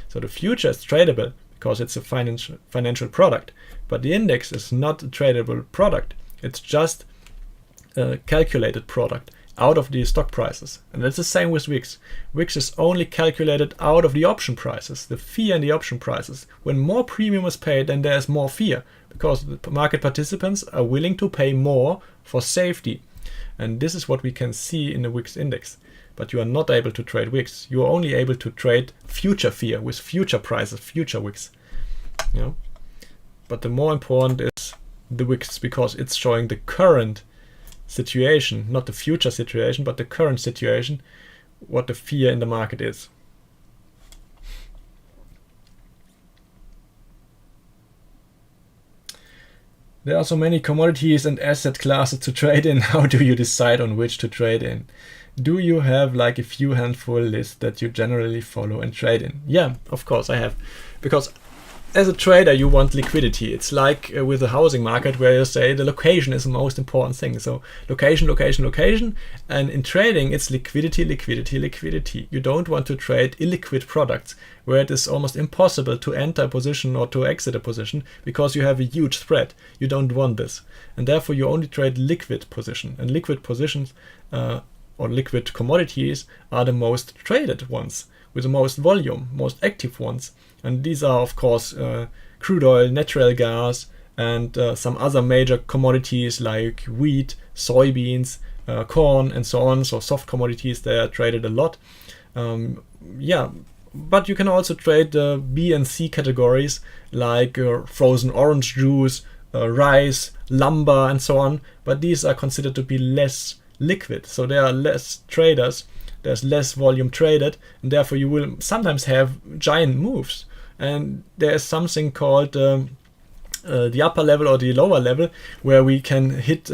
So the future is tradable because it's a financial product, but the index is not a tradable product. It's just a calculated product out of the stock prices. And that's the same with VIX. VIX is only calculated out of the option prices, the fear in the option prices. When more premium is paid, then there's more fear, because the market participants are willing to pay more for safety. And this is what we can see in the VIX index. But you are not able to trade VIX. You are only able to trade future fear with future prices, future VIX. But the more important is the VIX, because it's showing the current situation, not the future situation, but the current situation, what the fear in the market is. There are so many commodities and asset classes to trade in. How do you decide on which to trade in? Do you have like a few handful list that you generally follow and trade in? Yeah, of course I have. Because as a trader, you want liquidity. It's like with the housing market, where you say the location is the most important thing. So location, location, location. And in trading, it's liquidity, liquidity, liquidity. You don't want to trade illiquid products where it is almost impossible to enter a position or to exit a position because you have a huge threat. You don't want this. And therefore, you only trade liquid position. And liquid positions or liquid commodities are the most traded ones, with the most volume, most active ones. And these are, of course, crude oil, natural gas, and some other major commodities like wheat, soybeans, corn, and so on. So soft commodities, they are traded a lot. But you can also trade the B and C categories like frozen orange juice, rice, lumber, and so on. But these are considered to be less liquid, so there are less traders, there's less volume traded, and therefore you will sometimes have giant moves. And there is something called the upper level or the lower level, where we can hit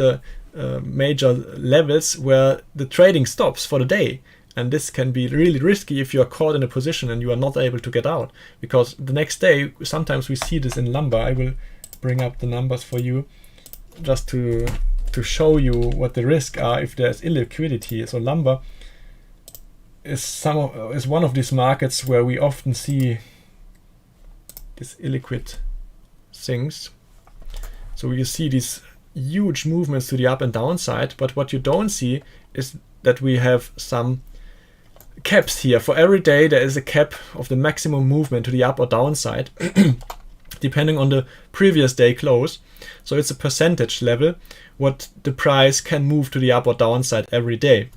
major levels where the trading stops for the day. And this can be really risky if you are caught in a position and you are not able to get out, because the next day, sometimes we see this in lumber. I will bring up the numbers for you just to show you what the risks are if there's illiquidity. So lumber is one of these markets where we often see these illiquid things. So you see these huge movements to the up and down side, but what you don't see is that we have some caps here. For every day there is a cap of the maximum movement to the up or down side depending on the previous day close. So it's a percentage level what the price can move to the up or down side every day.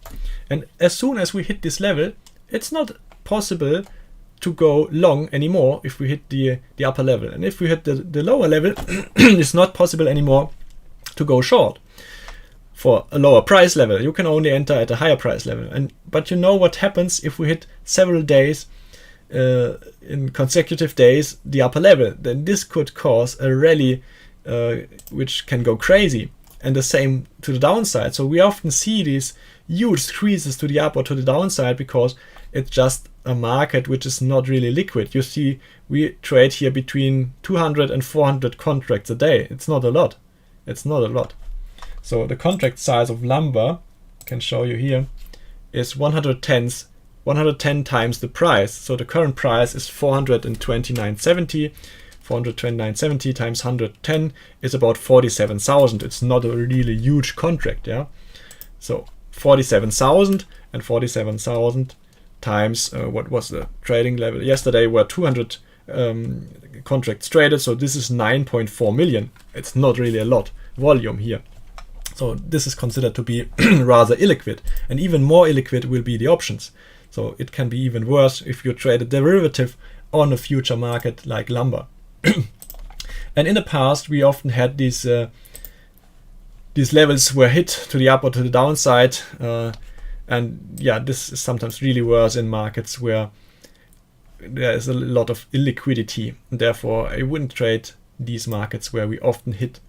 And as soon as we hit this level, it's not possible to go long anymore if we hit the upper level. And if we hit the lower level, it's not possible anymore to go short. For a lower price level, you can only enter at a higher price level. But you know what happens if we hit several days in consecutive days the upper level? Then this could cause a rally which can go crazy. And the same to the downside. So we often see these huge squeezes to the up or to the downside because it's just a market which is not really liquid. You see, we trade here between 200 and 400 contracts a day. It's not a lot. It's not a lot. So the contract size of lumber, I can show you here, is 110 times the price. So the current price is 429.70. 429.70 times 110 is about 47,000. It's not a really huge contract, yeah. So 47,000 and 47,000 times what was the trading level yesterday were 200 contracts traded, so this is 9.4 million. It's not really a lot volume here. So this is considered to be rather illiquid, and even more illiquid will be the options. So it can be even worse if you trade a derivative on a future market like lumber. And in the past we often had these levels were hit to the up or to the downside, and yeah, this is sometimes really worse in markets where there is a lot of illiquidity. Therefore, I wouldn't trade these markets where we often hit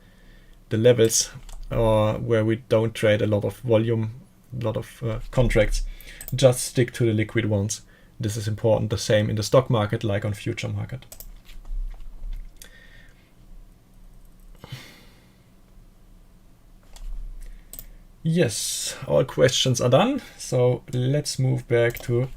the levels or where we don't trade a lot of volume, a lot of contracts. Just stick to the liquid ones. This is important. The same in the stock market like on future market. Yes, all questions are done. So let's move back to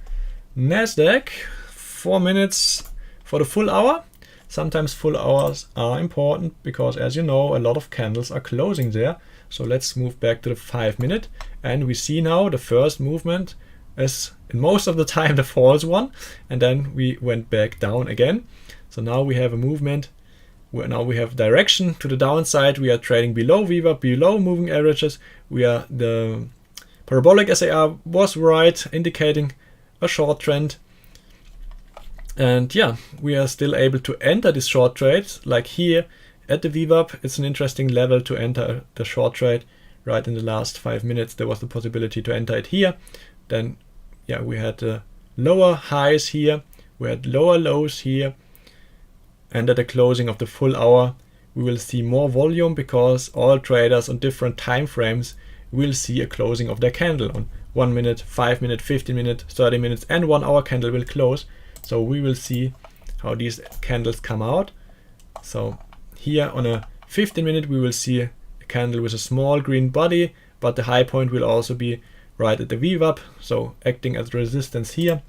Nasdaq. 4 minutes for the full hour. Sometimes full hours are important because, as you know, a lot of candles are closing there. So let's move back to the 5 minute, and we see now the first movement is in most of the time the false one, and then we went back down again. So now we have a movement where now we have direction to the downside. We are trading below VWAP, below moving averages. The parabolic SAR was right, indicating a short trend. And yeah, we are still able to enter this short trade, like here at the VWAP. It's an interesting level to enter the short trade. Right in the last 5 minutes, there was the possibility to enter it here. Then, yeah, we had lower highs here, we had lower lows here, and at the closing of the full hour, we will see more volume because all traders on different time frames will see a closing of their candle on 1 minute, 5 minute, 15 minute, 30 minutes, and 1 hour candle will close. So we will see how these candles come out. So here on a 15 minute, we will see a candle with a small green body, but the high point will also be right at the VWAP, so acting as resistance here.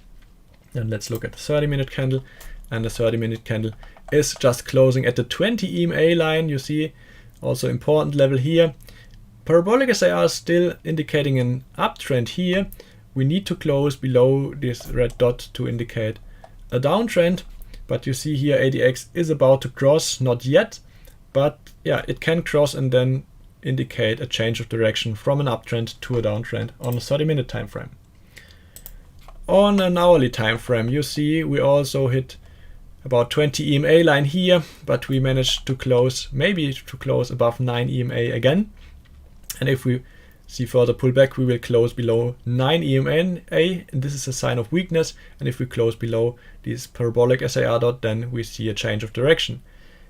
And let's look at the 30 minute candle, and the 30 minute candle is just closing at the 20 EMA line. You see also important level here. Parabolic SAR is still indicating an uptrend here. We need to close below this red dot to indicate a downtrend, but you see here ADX is about to cross, not yet, but yeah, it can cross and then indicate a change of direction from an uptrend to a downtrend on a 30 minute time frame. On an hourly time frame, you see we also hit about 20 EMA line here, but we managed to close, maybe to close above 9 EMA again. And if we see further pullback, we will close below 9 EMA, and this is a sign of weakness. And if we close below this parabolic SAR dot, then we see a change of direction.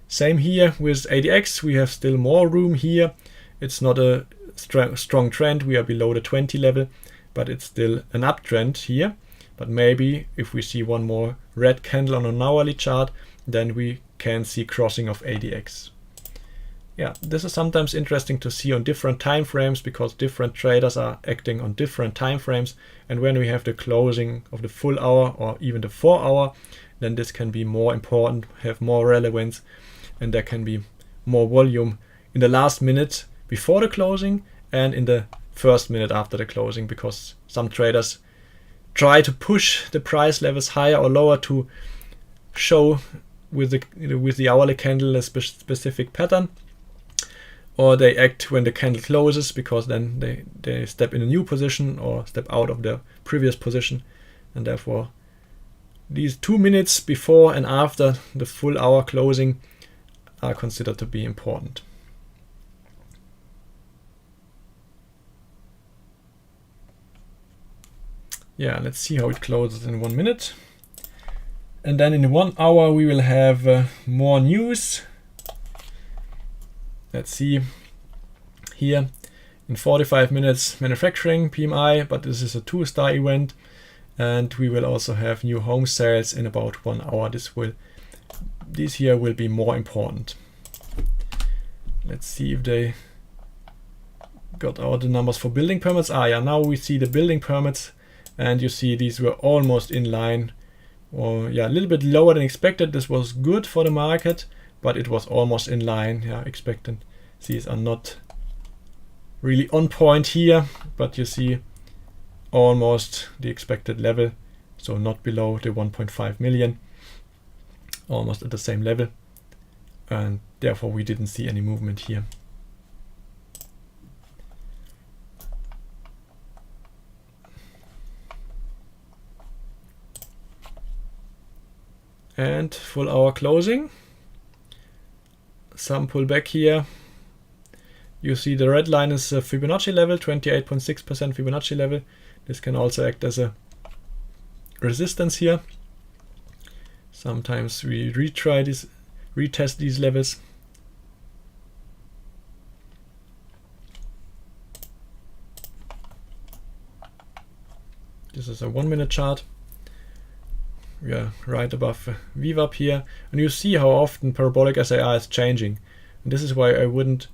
Same here with ADX, we have still more room here. It's not a strong trend, we are below the 20 level, but it's still an uptrend here. But maybe if we see one more red candle on an hourly chart, then we can see crossing of ADX. Yeah, this is sometimes interesting to see on different time frames because different traders are acting on different time frames. And when we have the closing of the full hour or even the 4 hour, then this can be more important, have more relevance, and there can be more volume in the last minute before the closing and in the first minute after the closing, because some traders try to push the price levels higher or lower to show with the hourly candle a specific pattern. Or they act when the candle closes because then they step in a new position or step out of their previous position. And therefore, these 2 minutes before and after the full hour closing are considered to be important. Yeah, let's see how it closes in 1 minute. And then in 1 hour we will have more news. Let's see here in 45 minutes manufacturing PMI, but this is a 2-star event, and we will also have new home sales in about 1 hour. This here will be more important. Let's see if they got out the numbers for building permits. Yeah, now we see the building permits, and you see these were almost in line, or yeah, a little bit lower than expected. This was good for the market, but it was almost in line. Yeah, expectancies are not really on point here, but you see almost the expected level, so not below the 1.5 million, almost at the same level, and therefore we didn't see any movement here. And full hour closing, some pullback here. You see the red line is a Fibonacci level, 28.6% Fibonacci level. This can also act as a resistance here. Sometimes we retest these levels. This is a 1 minute chart. We are right above VWAP here, and you see how often parabolic SIR is changing. And this is why I wouldn't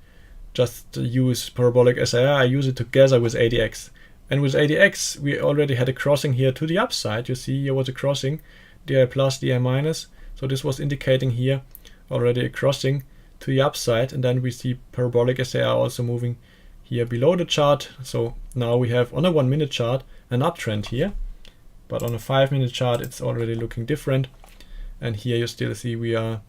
just use parabolic SIR, I use it together with ADX. And with ADX, we already had a crossing here to the upside. You see here was a crossing, DI plus, DI minus. So this was indicating here already a crossing to the upside. And then we see parabolic SIR also moving here below the chart. So now we have on a 1 minute chart an uptrend here. But on a 5 minute chart, it's already looking different. And here you still see we are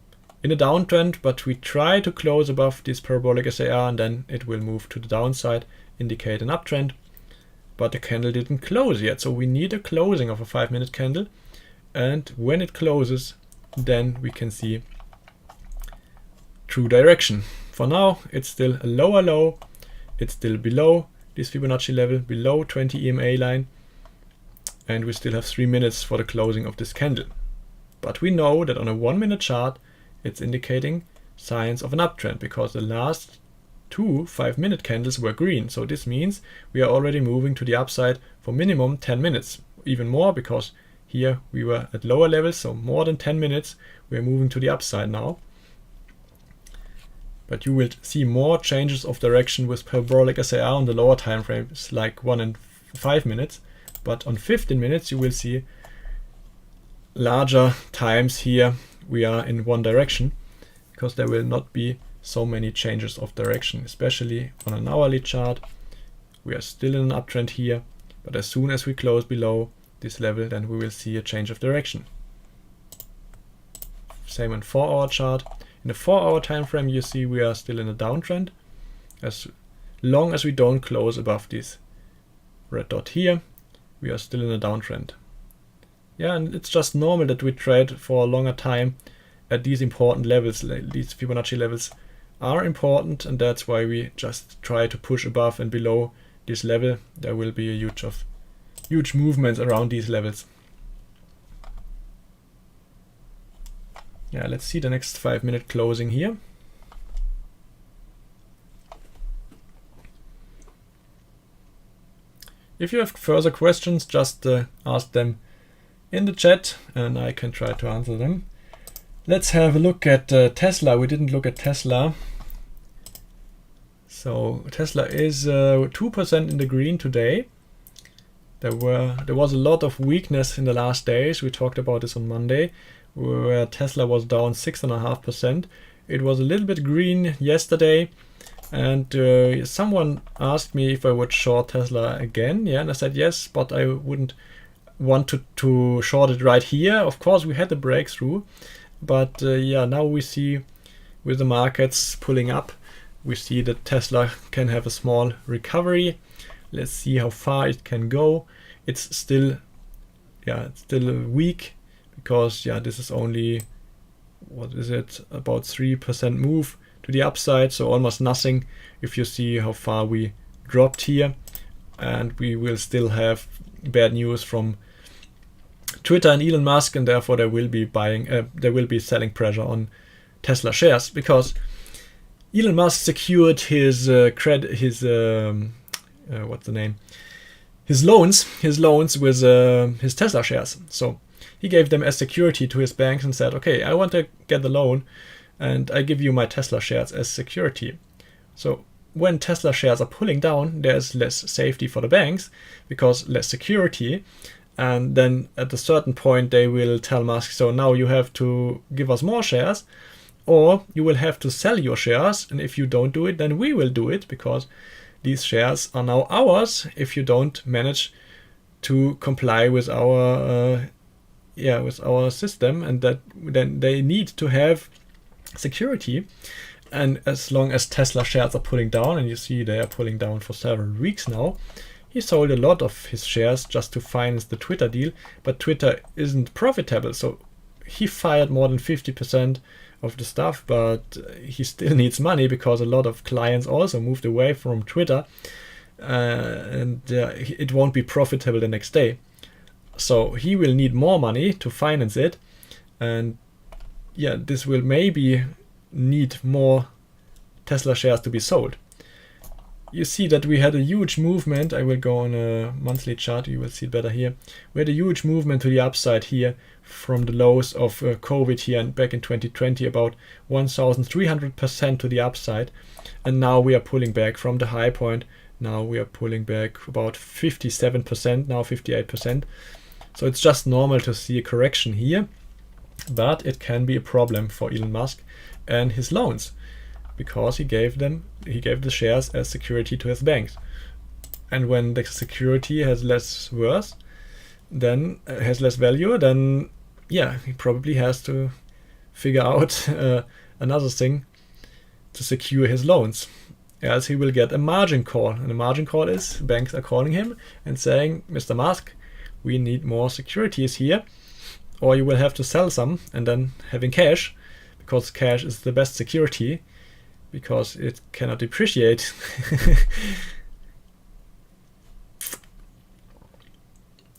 in a downtrend, but we try to close above this parabolic SIR, and then it will move to the downside, indicate an uptrend. But the candle didn't close yet, so we need a closing of a 5 minute candle. And when it closes, then we can see true direction. For now, it's still a lower low. It's still below this Fibonacci level, below 20 EMA line. And we still have 3 minutes for the closing of this candle. But we know that on a 1 minute chart, it's indicating signs of an uptrend, because the last two 5 minute candles were green. So this means we are already moving to the upside for minimum 10 minutes, even more, because here we were at lower levels, so more than 10 minutes we are moving to the upside now. But you will see more changes of direction with parabolic SIR on the lower time frames, like 1 and 5 minutes. But on 15 minutes you will see larger times here we are in one direction, because there will not be so many changes of direction, especially on an hourly chart. We are still in an uptrend here, but as soon as we close below this level, then we will see a change of direction. Same on 4 hour chart. In the 4 hour time frame you see we are still in a downtrend, as long as we don't close above this red dot here, we are still in a downtrend. Yeah, and it's just normal that we trade for a longer time at these important levels. These Fibonacci levels are important, and that's why we just try to push above and below this level. There will be a huge movements around these levels. Yeah, let's see the next 5 minute closing here. If you have further questions, just ask them in the chat and I can try to answer them. Let's have a look at Tesla. We didn't look at Tesla. So Tesla is 2% in the green today. There was a lot of weakness in the last days. We talked about this on Monday, where Tesla was down 6.5%. It was a little bit green yesterday. And someone asked me if I would short Tesla again. Yeah, and I said yes, but I wouldn't want to short it right here. Of course, we had the breakthrough, but yeah, now we see with the markets pulling up, we see that Tesla can have a small recovery. Let's see how far it can go. It's still weak, because yeah, this is only, what is it, about 3% move to the upside, so almost nothing if you see how far we dropped here. And we will still have bad news from Twitter and Elon Musk, and therefore there will be selling pressure on Tesla shares, because Elon Musk secured his loans with his Tesla shares. So he gave them as security to his banks and said, okay, I want to get the loan and I give you my Tesla shares as security. So when Tesla shares are pulling down, there's less safety for the banks because less security. And then at a certain point, they will tell Musk, so now you have to give us more shares, or you will have to sell your shares. And if you don't do it, then we will do it, because these shares are now ours if you don't manage to comply with our system, and that then they need to have security. And as long as Tesla shares are pulling down, and you see they are pulling down for several weeks now, he sold a lot of his shares just to finance the Twitter deal, but Twitter isn't profitable, so he fired more than 50% of the staff, but he still needs money because a lot of clients also moved away from Twitter, and it won't be profitable the next day. So he will need more money to finance it, and yeah, this will maybe need more Tesla shares to be sold. You see that we had a huge movement. I will go on a monthly chart, you will see it better here. We had a huge movement to the upside here from the lows of COVID here and back in 2020, about 1,300% to the upside. And now we are pulling back from the high point. Now we are pulling back about 57%, now 58%. So it's just normal to see a correction here, but it can be a problem for Elon Musk and his loans, because he gave the shares as security to his banks. And when the security has less worth, then has less value, then yeah, he probably has to figure out another thing to secure his loans, else he will get a margin call. And a margin call is banks are calling him and saying, Mr. Musk, we need more securities here, or you will have to sell some, and then having cash, because cash is the best security, because it cannot depreciate.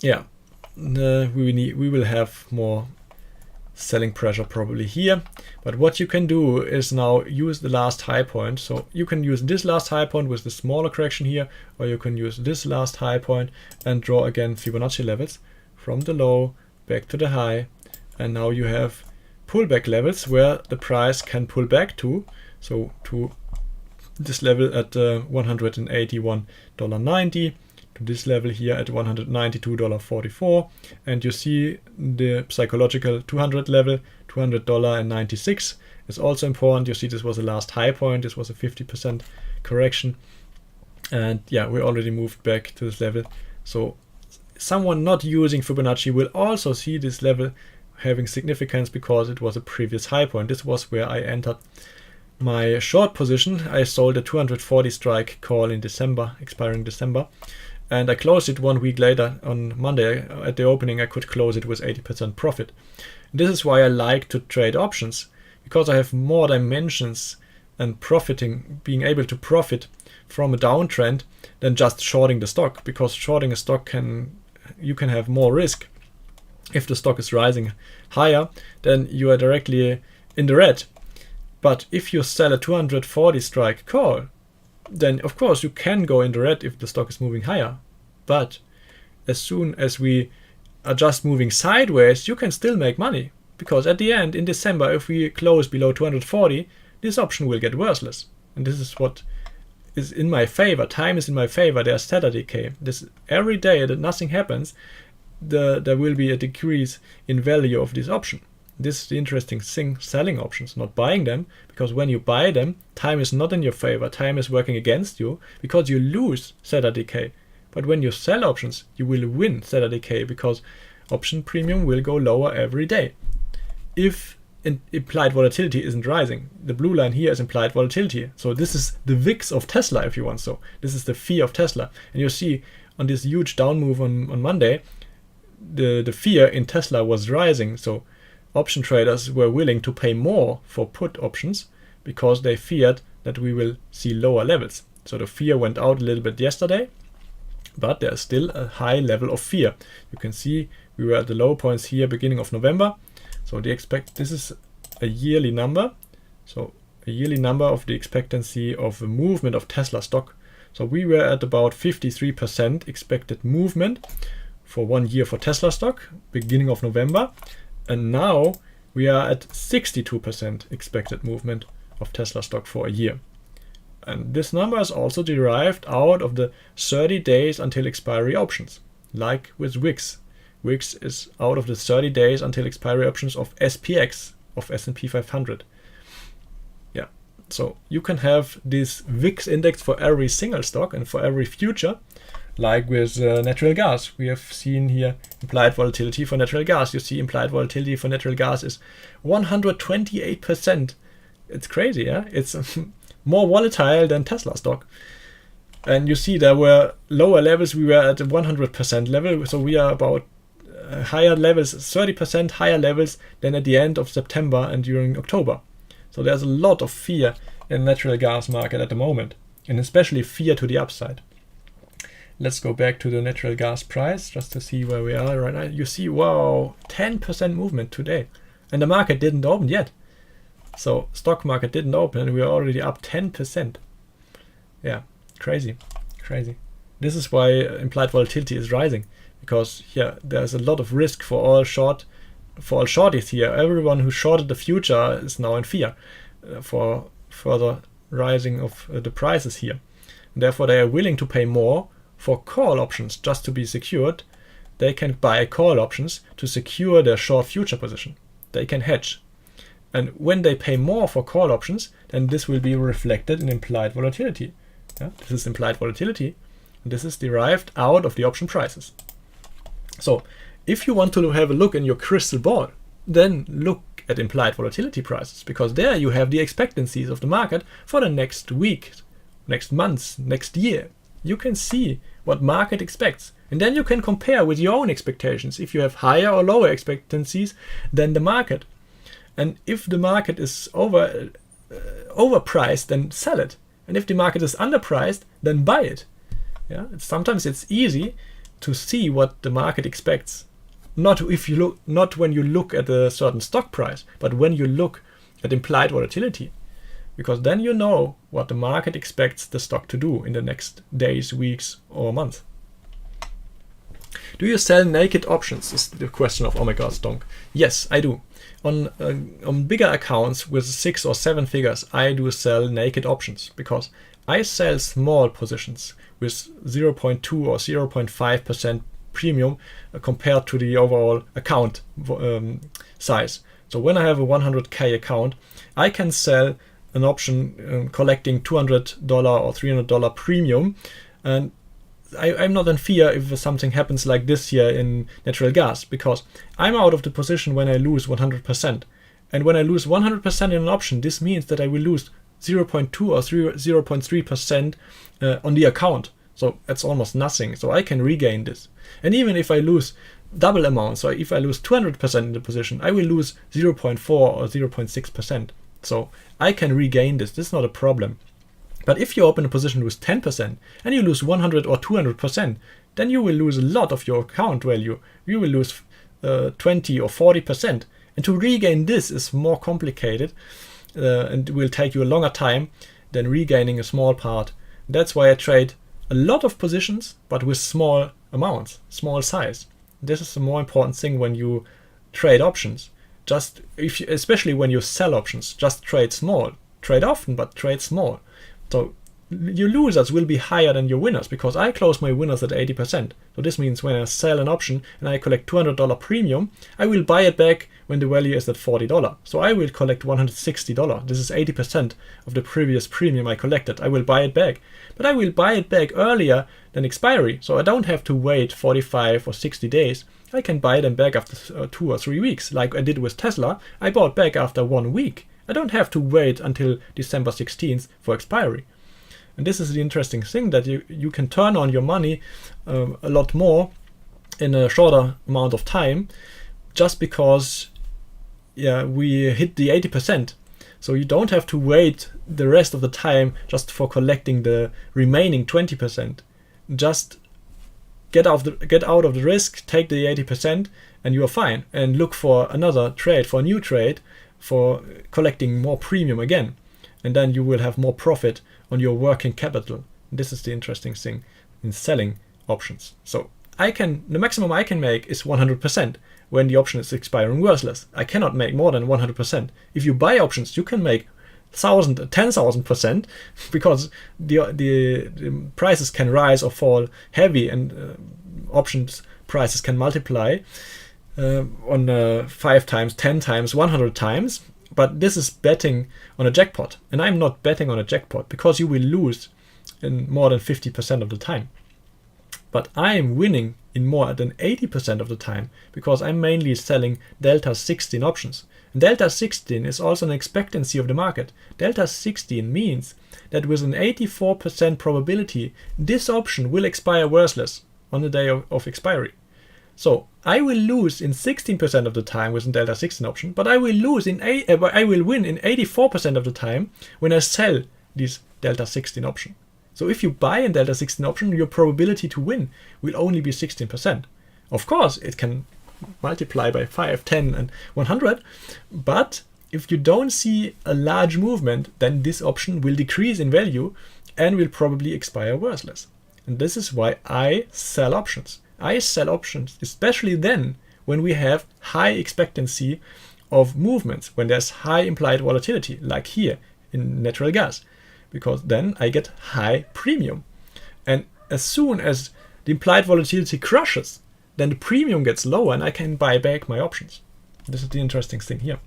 Yeah, we will have more selling pressure probably here, but what you can do is now use the last high point. So you can use this last high point with the smaller correction here, or you can use this last high point and draw again Fibonacci levels from the low back to the high, and now you have pullback levels where the price can pull back to, so to this level at $181.90, to this level here at $192.44, and you see the psychological 200 level, $200.96 is also important. You see this was the last high point, this was a 50% correction, and yeah, we already moved back to this level. So someone not using Fibonacci will also see this level having significance because it was a previous high point. This was where I entered my short position. I sold a 240 strike call in December, expiring December, and I closed it 1 week later on Monday. At the opening I could close it with 80% profit. This is why I like to trade options, because I have more dimensions and being able to profit from a downtrend than just shorting the stock, because shorting a stock you can have more risk. If the stock is rising higher, then you are directly in the red. But if you sell a 240 strike call, then of course you can go in the red if the stock is moving higher. But as soon as we are just moving sideways, you can still make money, because at the end in December, if we close below 240, this option will get worthless. And this is what is in my favor. Time is in my favor. There's theta decay. This every day that nothing happens, there will be a decrease in value of this option. This is the interesting thing, selling options, not buying them, because when you buy them, time is not in your favor. Time is working against you because you lose theta decay. But when you sell options, you will win theta decay, because option premium will go lower every day if implied volatility isn't rising. The blue line here is implied volatility. So this is the VIX of Tesla, if you want so. This is the fear of Tesla. And you see on this huge down move on Monday, the fear in Tesla was rising. So option traders were willing to pay more for put options because they feared that we will see lower levels. So the fear went out a little bit yesterday, but there's still a high level of fear. You can see we were at the low points here beginning of November. So this is a yearly number. So a yearly number of the expectancy of the movement of Tesla stock. So we were at about 53% expected movement for 1 year for Tesla stock, beginning of November. And now we are at 62% expected movement of Tesla stock for a year. And this number is also derived out of the 30 days until expiry options, like with WIX. WIX is out of the 30 days until expiry options of SPX, of S&P 500. Yeah, So you can have this VIX index for every single stock and for every future, like with natural gas. We have seen here implied volatility for natural gas. You see implied volatility for natural gas is 128%. It's crazy, yeah? It's more volatile than Tesla stock. And you see there were lower levels. We were at a 100% level. So we are about higher levels, 30% higher levels than at the end of September and during October. So there's a lot of fear in the natural gas market at the moment, and especially fear to the upside. Let's go back to the natural gas price just to see where we are right now. You see, wow, 10% movement today. And the market didn't open yet. So stock market didn't open and we are already up 10%. Yeah, crazy, crazy. This is why implied volatility is rising, because yeah, there's a lot of risk for all shorties here. Everyone who shorted the future is now in fear for further rising of the prices here. And therefore, they are willing to pay more for call options just to be secured. They can buy call options to secure their short future position. They can hedge. And when they pay more for call options, then this will be reflected in implied volatility. Yeah? This is implied volatility. And this is derived out of the option prices. So if you want to have a look in your crystal ball, then look at implied volatility prices, because there you have the expectancies of the market for the next week, next month, next year. You can see what market expects, and then you can compare with your own expectations if you have higher or lower expectancies than the market. And if the market is overpriced, then sell it. And if the market is underpriced, then buy it. Yeah, sometimes it's easy to see what the market expects. Not when you look at a certain stock price, but when you look at implied volatility, because then you know what the market expects the stock to do in the next days, weeks, or month. Do you sell naked options? Is the question of Omega Stonk. Yes, I do. On bigger accounts with 6 or 7 figures, I do sell naked options because I sell small positions with 0.2 or 0.5% premium compared to the overall account size. So when I have a 100k account, I can sell an option collecting $200 or $300 premium, and I'm not in fear if something happens like this here in natural gas, because I'm out of the position when I lose 100%. And when I lose 100% in an option, this means that I will lose 0.2 or 0.3% on the account. So that's almost nothing. So I can regain this. And even if I lose double amount, so if I lose 200% in the position, I will lose 0.4 or 0.6%. So I can regain this. This is not a problem. But if you open a position with 10% and you lose 100 or 200%, then you will lose a lot of your account value. You will lose 20 or 40%. And to regain this is more complicated and will take you a longer time than regaining a small part. That's why I trade a lot of positions, but with small amounts, small size. This is the more important thing when you trade options. Especially when you sell options, just trade small. Trade often, but trade small. So your losers will be higher than your winners, because I close my winners at 80%. So this means when I sell an option and I collect $200 premium, I will buy it back when the value is at $40. So I will collect $160. This is 80% of the previous premium I collected. I will buy it back. But I will buy it back earlier than expiry. So I don't have to wait 45 or 60 days. I can buy them back after 2 or 3 weeks. Like I did with Tesla, I bought back after 1 week. I don't have to wait until December 16th for expiry. And this is the interesting thing, that you can turn on your money a lot more in a shorter amount of time, just because we hit the 80%. So you don't have to wait the rest of the time just for collecting the remaining 20%. Just get out of the risk, take the 80%, and you are fine. And look for another trade, for a new trade, for collecting more premium again. And then you will have more profit on your working capital. This is the interesting thing in selling options. So the maximum I can make is 100% when the option is expiring worthless. I cannot make more than 100%. If you buy options, you can make 10,000%, because the prices can rise or fall heavy, and options prices can multiply on 5 times, 10 times, 100 times. But this is betting on a jackpot, and I'm not betting on a jackpot because you will lose in more than 50% of the time. But I'm winning in more than 80% of the time because I'm mainly selling delta 16 options. And delta 16 is also an expectancy of the market. Delta 16 means that with an 84% probability, this option will expire worthless on the day of expiry. So I will lose in 16% of the time with a delta 16 option, but I will win in 84% of the time when I sell this delta 16 option. So if you buy a delta 16 option, your probability to win will only be 16%. Of course, it can multiply by 5, 10, and 100, but if you don't see a large movement, then this option will decrease in value and will probably expire worthless. And this is why I sell options. I sell options, especially then when we have high expectancy of movements, when there's high implied volatility, like here in natural gas, because then I get high premium. And as soon as the implied volatility crushes, then the premium gets lower and I can buy back my options. This is the interesting thing here.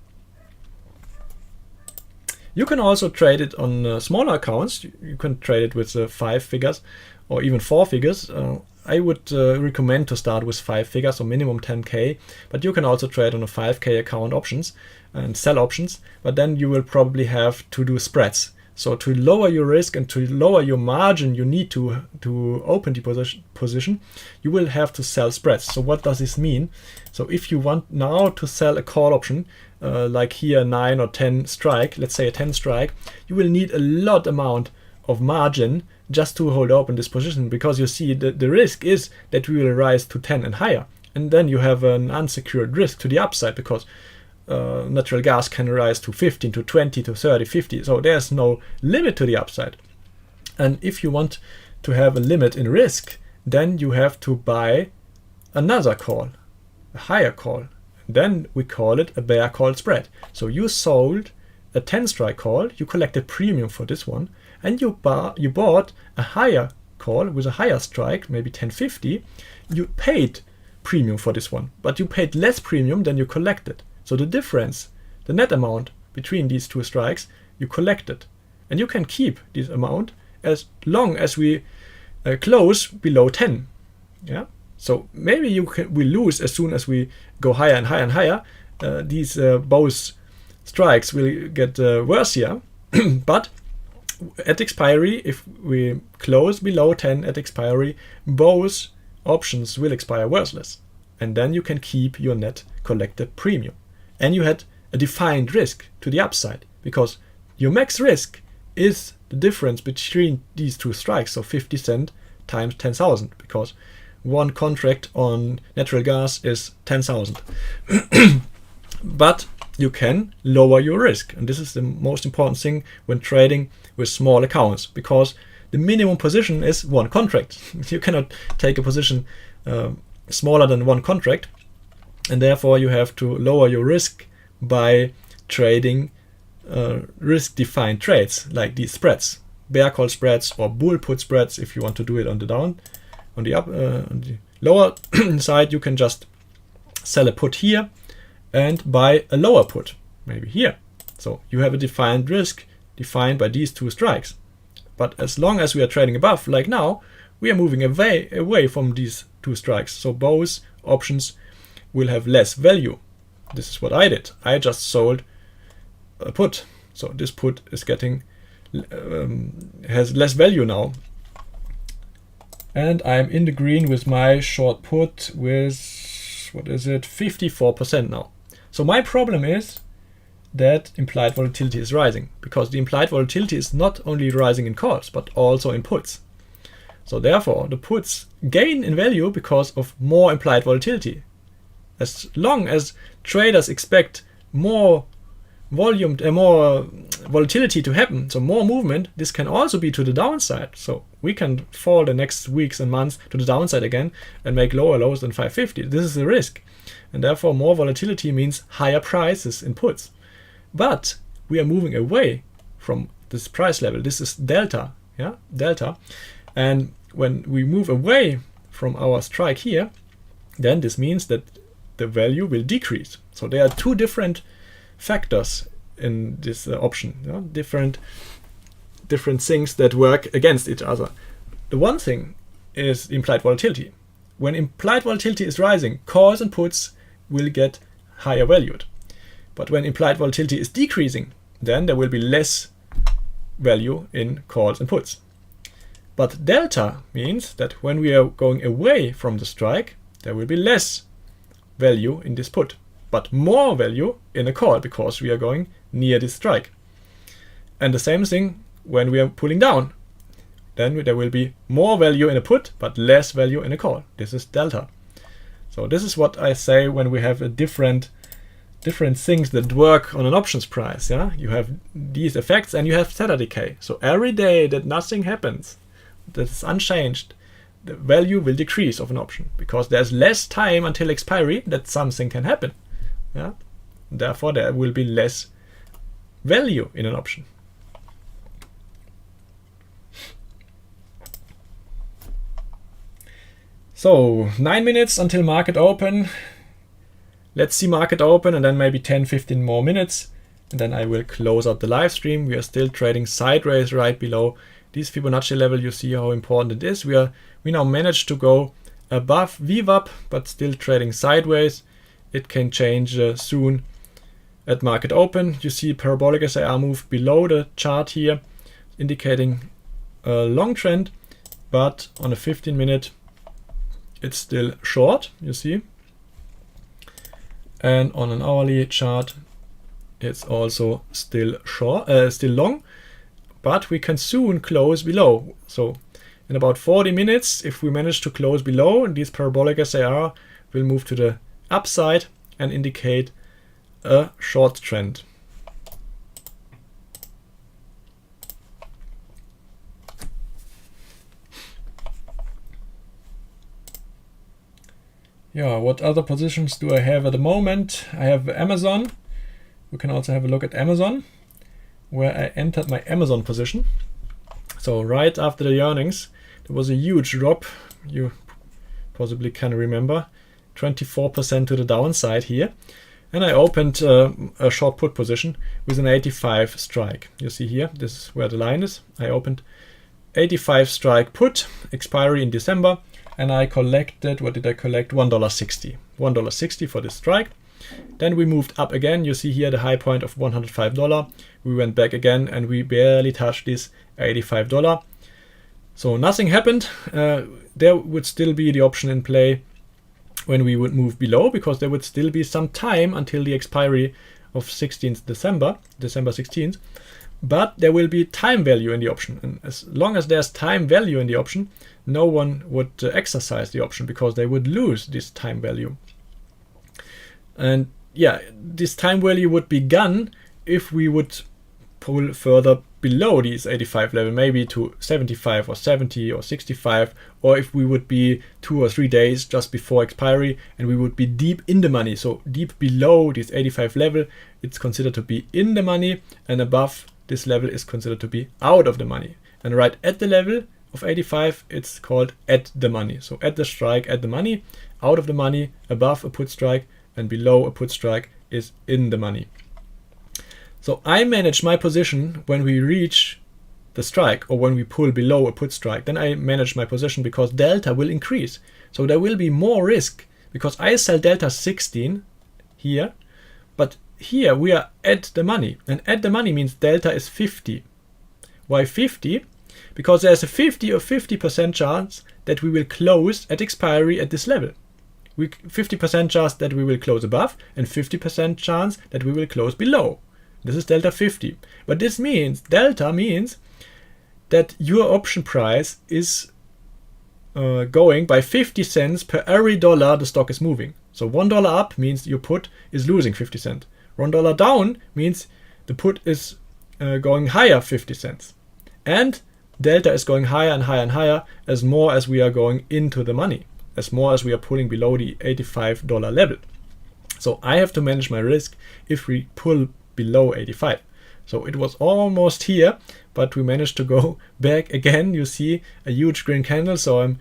You can also trade it on smaller accounts. You can trade it with 5 figures or even 4 figures. I would recommend to start with 5 figures, so minimum 10k, but you can also trade on a 5k account options and sell options, but then you will probably have to do spreads. So to lower your risk and to lower your margin you need to open the position, you will have to sell spreads. So what does this mean? So if you want now to sell a call option, like here 9 or 10 strike, let's say a 10 strike, you will need a lot amount of margin just to hold open this position, because you see the risk is that we will rise to 10 and higher, and then you have an unsecured risk to the upside, because natural gas can rise to 15 to 20 to 30 50, so there's no limit to the upside. And if you want to have a limit in risk, then you have to buy another call, a higher call. Then we call it a bear call spread. So you sold a 10 strike call, you collected premium for this one, and you bought a higher call with a higher strike, maybe 1050. You paid premium for this one, but you paid less premium than you collected. So the difference, the net amount between these two strikes, you collected. And you can keep this amount as long as we close below 10. Yeah. So maybe we lose as soon as we go higher and higher and higher. These both strikes will get worse here, but at expiry, if we close below 10 at expiry, both options will expire worthless. And then you can keep your net collected premium. And you had a defined risk to the upside, because your max risk is the difference between these two strikes, so 50 cents times 10,000, because one contract on natural gas is 10,000. But you can lower your risk, and this is the most important thing when trading with small accounts, because the minimum position is one contract. You cannot take a position smaller than one contract, and therefore you have to lower your risk by trading risk defined trades like these spreads, bear call spreads or bull put spreads. If you want to do it on the down, on the lower side, you can just sell a put here and buy a lower put, maybe here. So you have a defined risk defined by these two strikes. But as long as we are trading above, like now, we are moving away from these two strikes. So both options will have less value. This is what I did. I just sold a put. So this put is getting has less value now. And I'm in the green with my short put with, what is it, 54% now. So my problem is that implied volatility is rising, because the implied volatility is not only rising in calls, but also in puts. So therefore, the puts gain in value because of more implied volatility. As long as traders expect more volume, more volatility to happen, so more movement, this can also be to the downside. So we can fall the next weeks and months to the downside again and make lower lows than 550. This is the risk. And therefore, more volatility means higher prices in puts. But we are moving away from this price level. This is delta, yeah, delta. And when we move away from our strike here, then this means that the value will decrease. So there are two different factors in this option. You know? Different things that work against each other. The one thing is implied volatility. When implied volatility is rising, calls and puts will get higher valued. But when implied volatility is decreasing, then there will be less value in calls and puts. But delta means that when we are going away from the strike, there will be less value in this put, but more value in a call because we are going near this strike. And the same thing when we are pulling down. Then there will be more value in a put, but less value in a call. This is delta. So this is what I say when we have a different things that work on an options price. Yeah, you have these effects and you have theta decay. So every day that nothing happens, that is unchanged, the value will decrease of an option because there's less time until expiry that something can happen. Yeah, therefore there will be less value in an option. So 9 minutes until market open. Let's see market open and then maybe 10-15 more minutes, and then I will close out the live stream. We are still trading sideways right below this Fibonacci level. You see how important it is. We now managed to go above VWAP, but still trading sideways. It can change soon at market open. You see parabolic SIR move below the chart here, indicating a long trend, but on a 15-minute it's still short, you see. And on an hourly chart, it's also still short, still long, but we can soon close below. So in about 40 minutes, if we manage to close below, this parabolic SIR will move to the upside and indicate a short trend. Yeah, what other positions do I have at the moment? I have Amazon. We can also have a look at Amazon, where I entered my Amazon position. So right after the earnings, there was a huge drop. You possibly can remember, 24% to the downside here. And I opened a short put position with an 85 strike. You see here, this is where the line is. I opened 85 strike put, expiry in December. And I collected, what did I collect? $1.60. $1.60 for this strike. Then we moved up again. You see here the high point of $105. We went back again and we barely touched this $85. So nothing happened. There would still be the option in play when we would move below, because there would still be some time until the expiry of 16th December 16th. But there will be time value in the option. And as long as there's time value in the option, no one would exercise the option because they would lose this time value. And yeah, this time value would be gone if we would pull further below these 85 level, maybe to 75 or 70 or 65, or if we would be 2 or 3 days just before expiry and we would be deep in the money. So deep below this 85 level, it's considered to be in the money, and above this level is considered to be out of the money. And right at the level of 85, it's called at the money. So at the strike, at the money, out of the money, above a put strike, and below a put strike is in the money. So I manage my position when we reach the strike or when we pull below a put strike. Then I manage my position because delta will increase. So there will be more risk because I sell delta 16 here, but here we are at the money, and at the money means delta is 50. Why 50? Because there's a 50% chance that we will close at expiry at this level. 50% chance that we will close above and 50% chance that we will close below. This is delta 50. But this means, delta means that your option price is going by 50 cents per every dollar the stock is moving. So $1 up means your put is losing 50 cents. $1 down means the put is going higher 50 cents. And delta is going higher and higher and higher as more as we are going into the money, as more as we are pulling below the $85 level. So I have to manage my risk if we pull below 85. So it was almost here, but we managed to go back again. You see a huge green candle. So I'm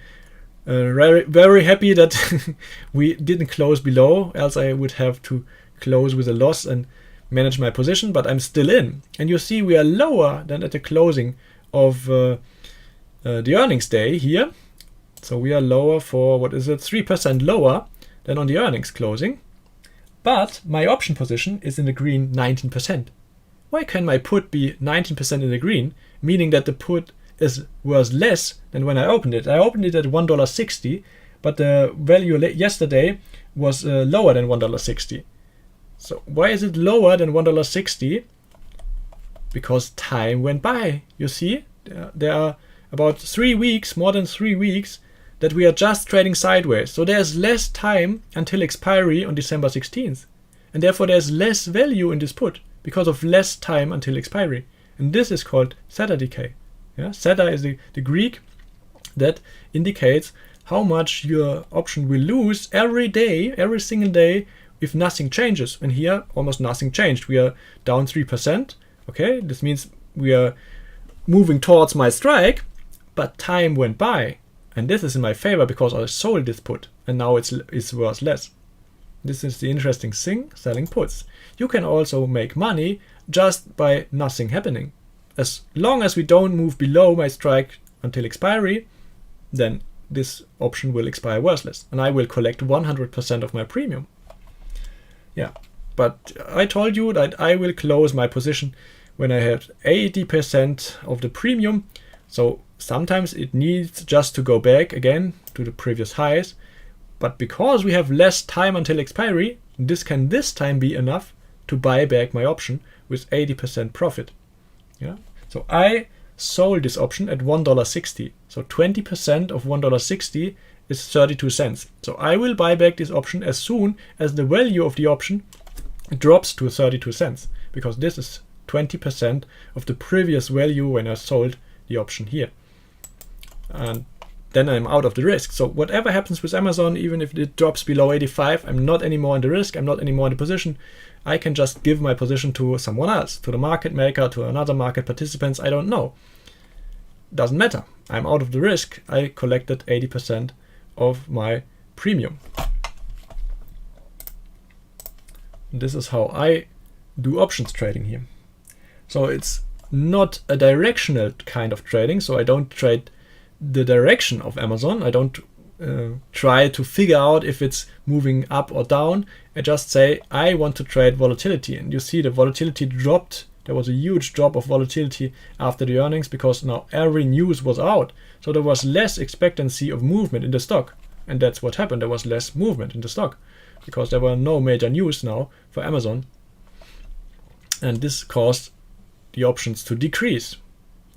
very, very happy that we didn't close below, else I would have to close with a loss, and manage my position, but I'm still in. And you see we are lower than at the closing of the earnings day here. So we are lower for, what is it, 3% lower than on the earnings closing. But my option position is in the green 19%. Why can my put be 19% in the green, meaning that the put is worth less than when I opened it? I opened it at $1.60, but the value yesterday was lower than $1.60. So why is it lower than $1.60? Because time went by. You see, there are about 3 weeks, more than 3 weeks, that we are just trading sideways. So there's less time until expiry on December 16th. And therefore there's less value in this put because of less time until expiry. And this is called theta decay. Yeah? Theta is the Greek that indicates how much your option will lose every day, every single day, if nothing changes. And here almost nothing changed. We are down 3%. Okay, this means we are moving towards my strike, but time went by. And this is in my favor because I sold this put and now it's worth less. This is the interesting thing, selling puts. You can also make money just by nothing happening. As long as we don't move below my strike until expiry, then this option will expire worthless and I will collect 100% of my premium. Yeah, but I told you that I will close my position when I have 80% of the premium. So sometimes it needs just to go back again to the previous highs. But because we have less time until expiry, this can this time be enough to buy back my option with 80% profit. Yeah. So I sold this option at $1.60. So 20% of $1.60 is 32 cents. So I will buy back this option as soon as the value of the option drops to 32 cents, because this is 20% of the previous value when I sold the option here. And then I'm out of the risk. So whatever happens with Amazon, even if it drops below 85, I'm not anymore in the risk, I'm not anymore in the position. I can just give my position to someone else, to the market maker, to another market participants, I don't know. Doesn't matter. I'm out of the risk. I collected 80% of my premium. This is how I do options trading here. So it's not a directional kind of trading. So I don't trade the direction of Amazon. I don't try to figure out if it's moving up or down. I just say I want to trade volatility. And you see the volatility dropped. There was a huge drop of volatility after the earnings because now every news was out. So there was less expectancy of movement in the stock. And that's what happened. There was less movement in the stock because there were no major news now for Amazon. And this caused the options to decrease.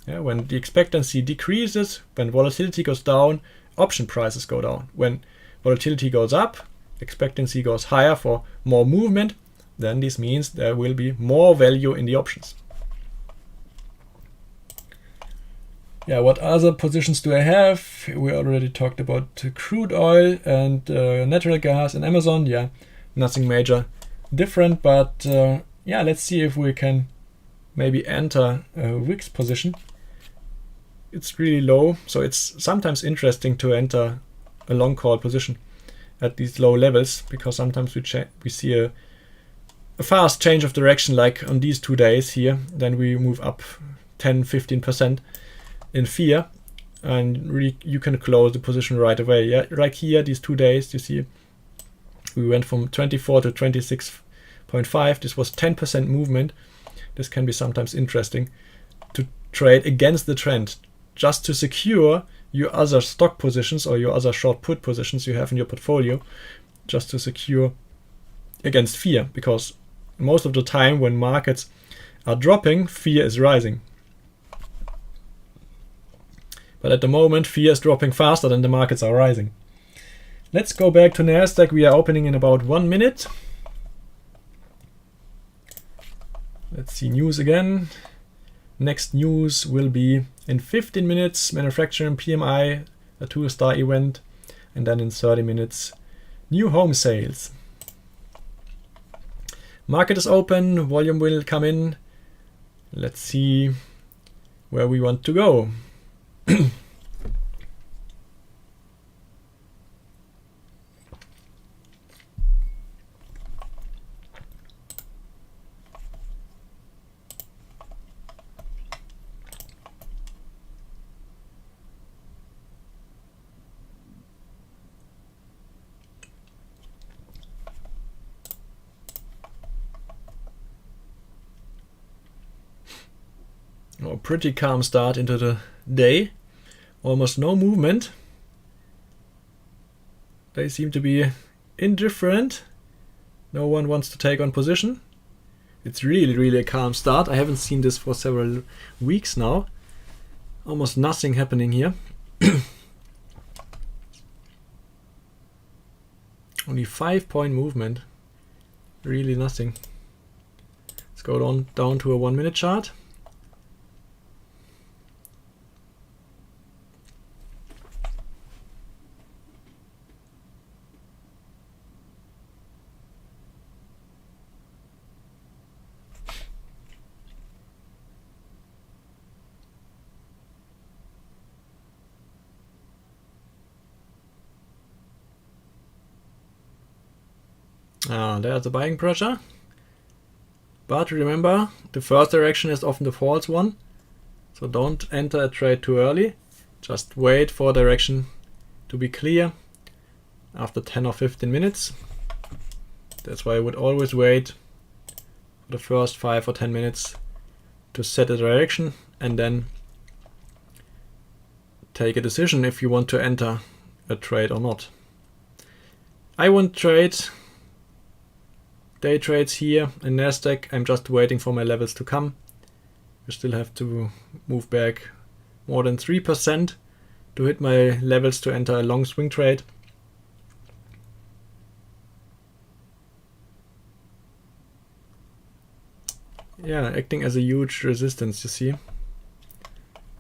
Yeah, when the expectancy decreases, when volatility goes down, option prices go down. When volatility goes up, expectancy goes higher for more movement, then this means there will be more value in the options. Yeah, what other positions do I have? We already talked about crude oil and natural gas and Amazon. Yeah, nothing major different, but yeah, let's see if we can maybe enter a wicks position. It's really low, so it's sometimes interesting to enter a long call position at these low levels because sometimes we see a fast change of direction, like on these 2 days here. Then we move up 10-15% in fear, and really you can close the position right away. Yeah, like here, these 2 days, you see we went from 24 to 26.5. This was 10% movement. This can be sometimes interesting to trade against the trend, just to secure your other stock positions or your other short put positions you have in your portfolio, just to secure against fear, because most of the time when markets are dropping, fear is rising. But at the moment, fear is dropping faster than the markets are rising. Let's go back to Nasdaq. We are opening in about 1 minute. Let's see news again. Next news will be in 15 minutes, manufacturing PMI, a 2-star event, and then in 30 minutes, new home sales. Market is open, volume will come in. Let's see where we want to go. A pretty calm start into the day. Almost no movement. They seem to be indifferent. No one wants to take on position. It's really a calm start. I haven't seen this for several weeks now. Almost nothing happening here. Only 5-point movement. Really nothing. Let's go down to a 1-minute chart. There's the buying pressure. But remember, the first direction is often the false one. So don't enter a trade too early. Just wait for direction to be clear after 10 or 15 minutes. That's why I would always wait for the first 5 or 10 minutes to set a direction and then take a decision if you want to enter a trade or not. I won't trade day trades here in Nasdaq. I'm just waiting for my levels to come. I still have to move back more than 3% to hit my levels to enter a long swing trade. Yeah, acting as a huge resistance, you see.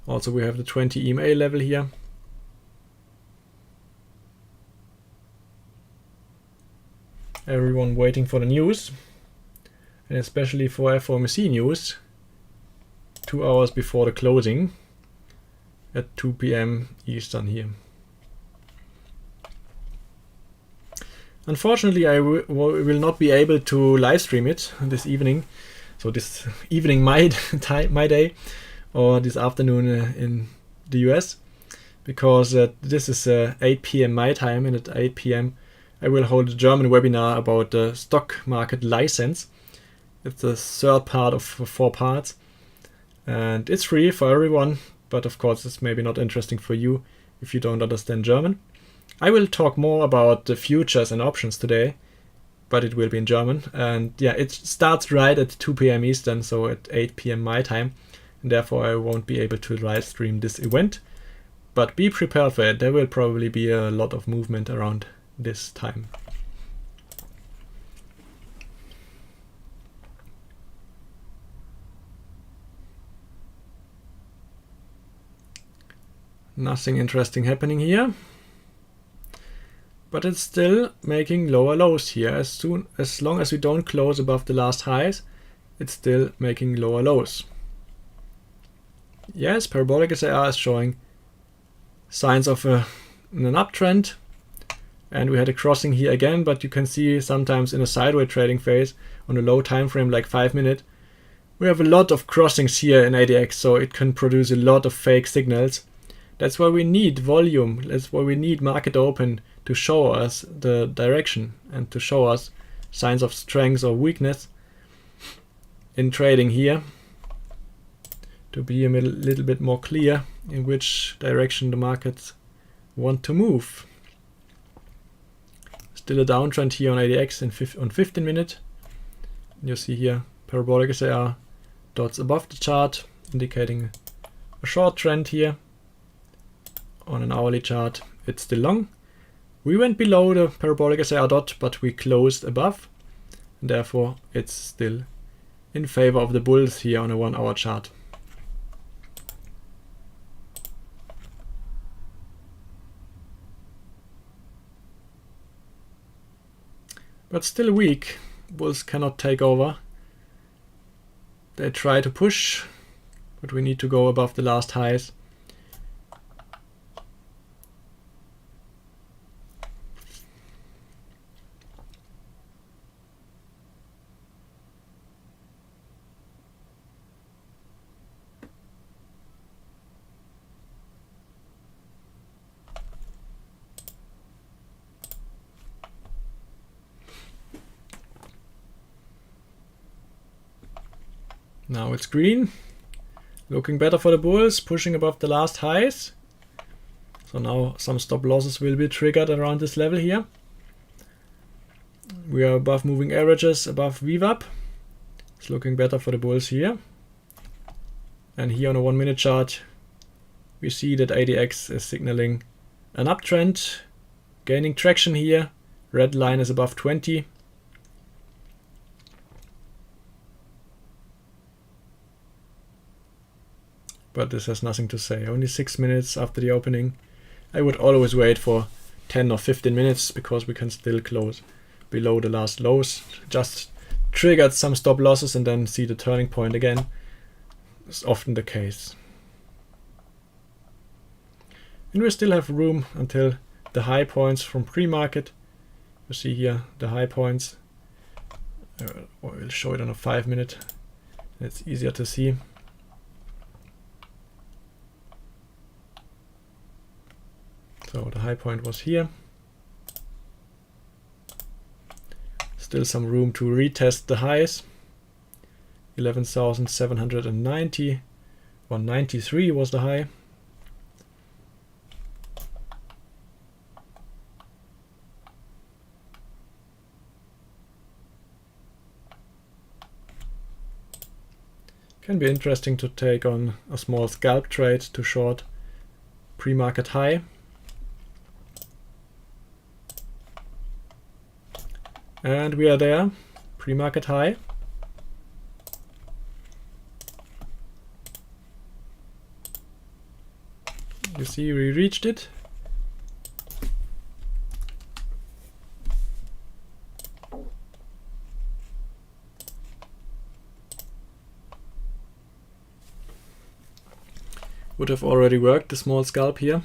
Also we have the 20 EMA level here. Everyone waiting for the news, and especially for FOMC news 2 hours before the closing at 2 p.m. Eastern here. Unfortunately, I will not be able to live stream it this evening. So this evening my day, or this afternoon in the US, because this is 8 p.m. my time, and at 8 p.m. I will hold a German webinar about the stock market license. It's the third part of 4 parts, and it's free for everyone, but of course it's maybe not interesting for you if you don't understand German. I will talk more about the futures and options today, but it will be in German, and yeah, it starts right at 2 p.m. Eastern, so at 8 p.m. my time, and therefore I won't be able to live stream this event, but be prepared for it. There will probably be a lot of movement around this time. Nothing interesting happening here, but it's still making lower lows here. As long as we don't close above the last highs, it's still making lower lows. Yes, parabolic SAR is showing signs of an uptrend. And we had a crossing here again, but you can see sometimes in a sideways trading phase on a low time frame like 5 minutes, we have a lot of crossings here in ADX, so it can produce a lot of fake signals. That's why we need volume. That's why we need market open to show us the direction and to show us signs of strength or weakness in trading here, to be a little bit more clear in which direction the markets want to move. Still a downtrend here on ADX on 15 minute. You see here parabolic SAR dots above the chart indicating a short trend here. On an hourly chart it's still long. We went below the parabolic SAR dot, but we closed above, and therefore it's still in favor of the bulls here on a 1 hour chart. But still weak. Bulls cannot take over. They try to push, but we need to go above the last highs. Now it's green. Looking better for the bulls, pushing above the last highs. So now some stop losses will be triggered around this level here. We are above moving averages, above VWAP. It's looking better for the bulls here. And here on a 1 minute chart, we see that ADX is signaling an uptrend, gaining traction here. Red line is above 20. But this has nothing to say. Only 6 minutes after the opening. I would always wait for 10 or 15 minutes because we can still close below the last lows. Just triggered some stop losses and then see the turning point again. It's often the case. And we still have room until the high points from pre-market. You see here the high points. We'll show it on a 5 minute. It's easier to see. So the high point was here. Still some room to retest the highs. 11,790, 193 was the high. Can be interesting to take on a small scalp trade to short pre-market high. And we are there, pre-market high. You see we reached it. Would have already worked the small scalp here.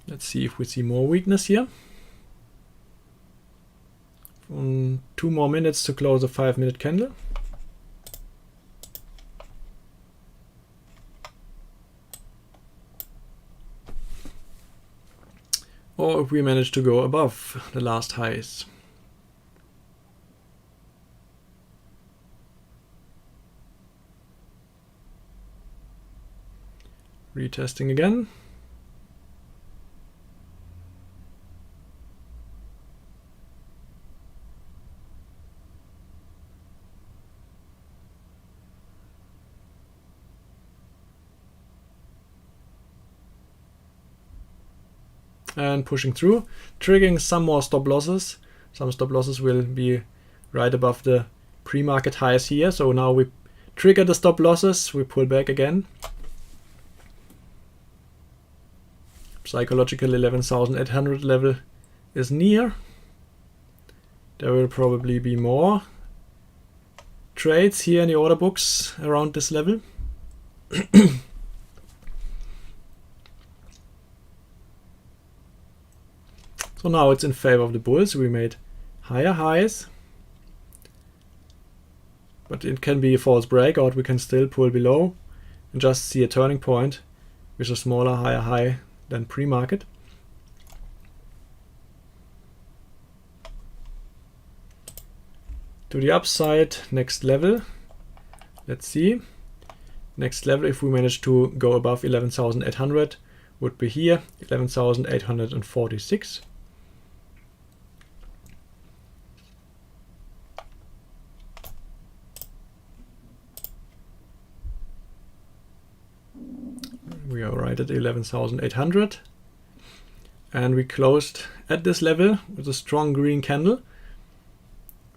Let's see if we see more weakness here. 2 more minutes to close a 5 minute candle. Or if we manage to go above the last highs. Retesting again. And pushing through, triggering some more stop losses. Some stop losses will be right above the pre-market highs here. So now we trigger the stop losses, we pull back again. Psychological 11,800 level is near. There will probably be more trades here in the order books around this level. So now it's in favor of the bulls. We made higher highs, but it can be a false breakout. We can still pull below and just see a turning point with a smaller, higher high than pre-market. To the upside, next level. Let's see. Next level, if we manage to go above 11,800, would be here, 11,846. We are right at 11,800, and we closed at this level with a strong green candle.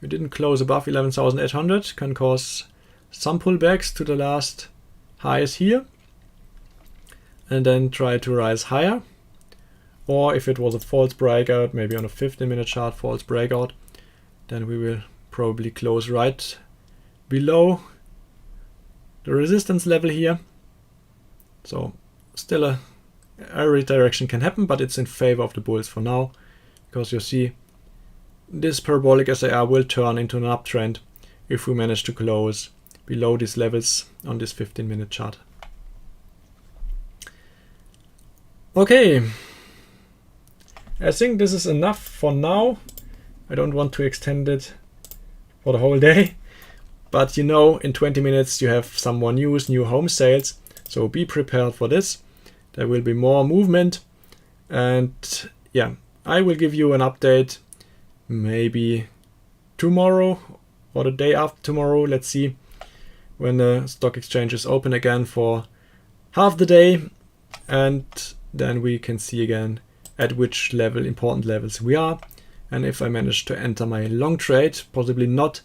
We didn't close above 11,800, can cause some pullbacks to the last highs here, and then try to rise higher. Or if it was a false breakout, maybe on a 15-minute chart false breakout, then we will probably close right below the resistance level here. So still every direction can happen, but it's in favor of the bulls for now, because you see this parabolic SAR will turn into an uptrend if we manage to close below these levels on this 15-minute chart. Okay, I think this is enough for now. I don't want to extend it for the whole day, but you know, in 20 minutes you have some more news, new home sales, so be prepared for this. There will be more movement, and yeah, I will give you an update maybe tomorrow or the day after tomorrow. Let's see, when the stock exchange is open again for half the day, and then we can see again at which level, important levels we are, and if I manage to enter my long trade. Possibly not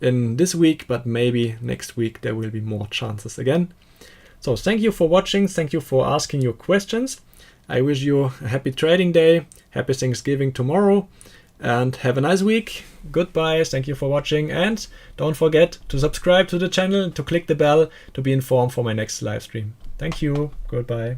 in this week, but maybe next week there will be more chances again. So thank you for watching, thank you for asking your questions. I wish you a happy trading day, happy Thanksgiving tomorrow, and have a nice week. Goodbye, thank you for watching, and don't forget to subscribe to the channel and to click the bell to be informed for my next live stream. Thank you, goodbye.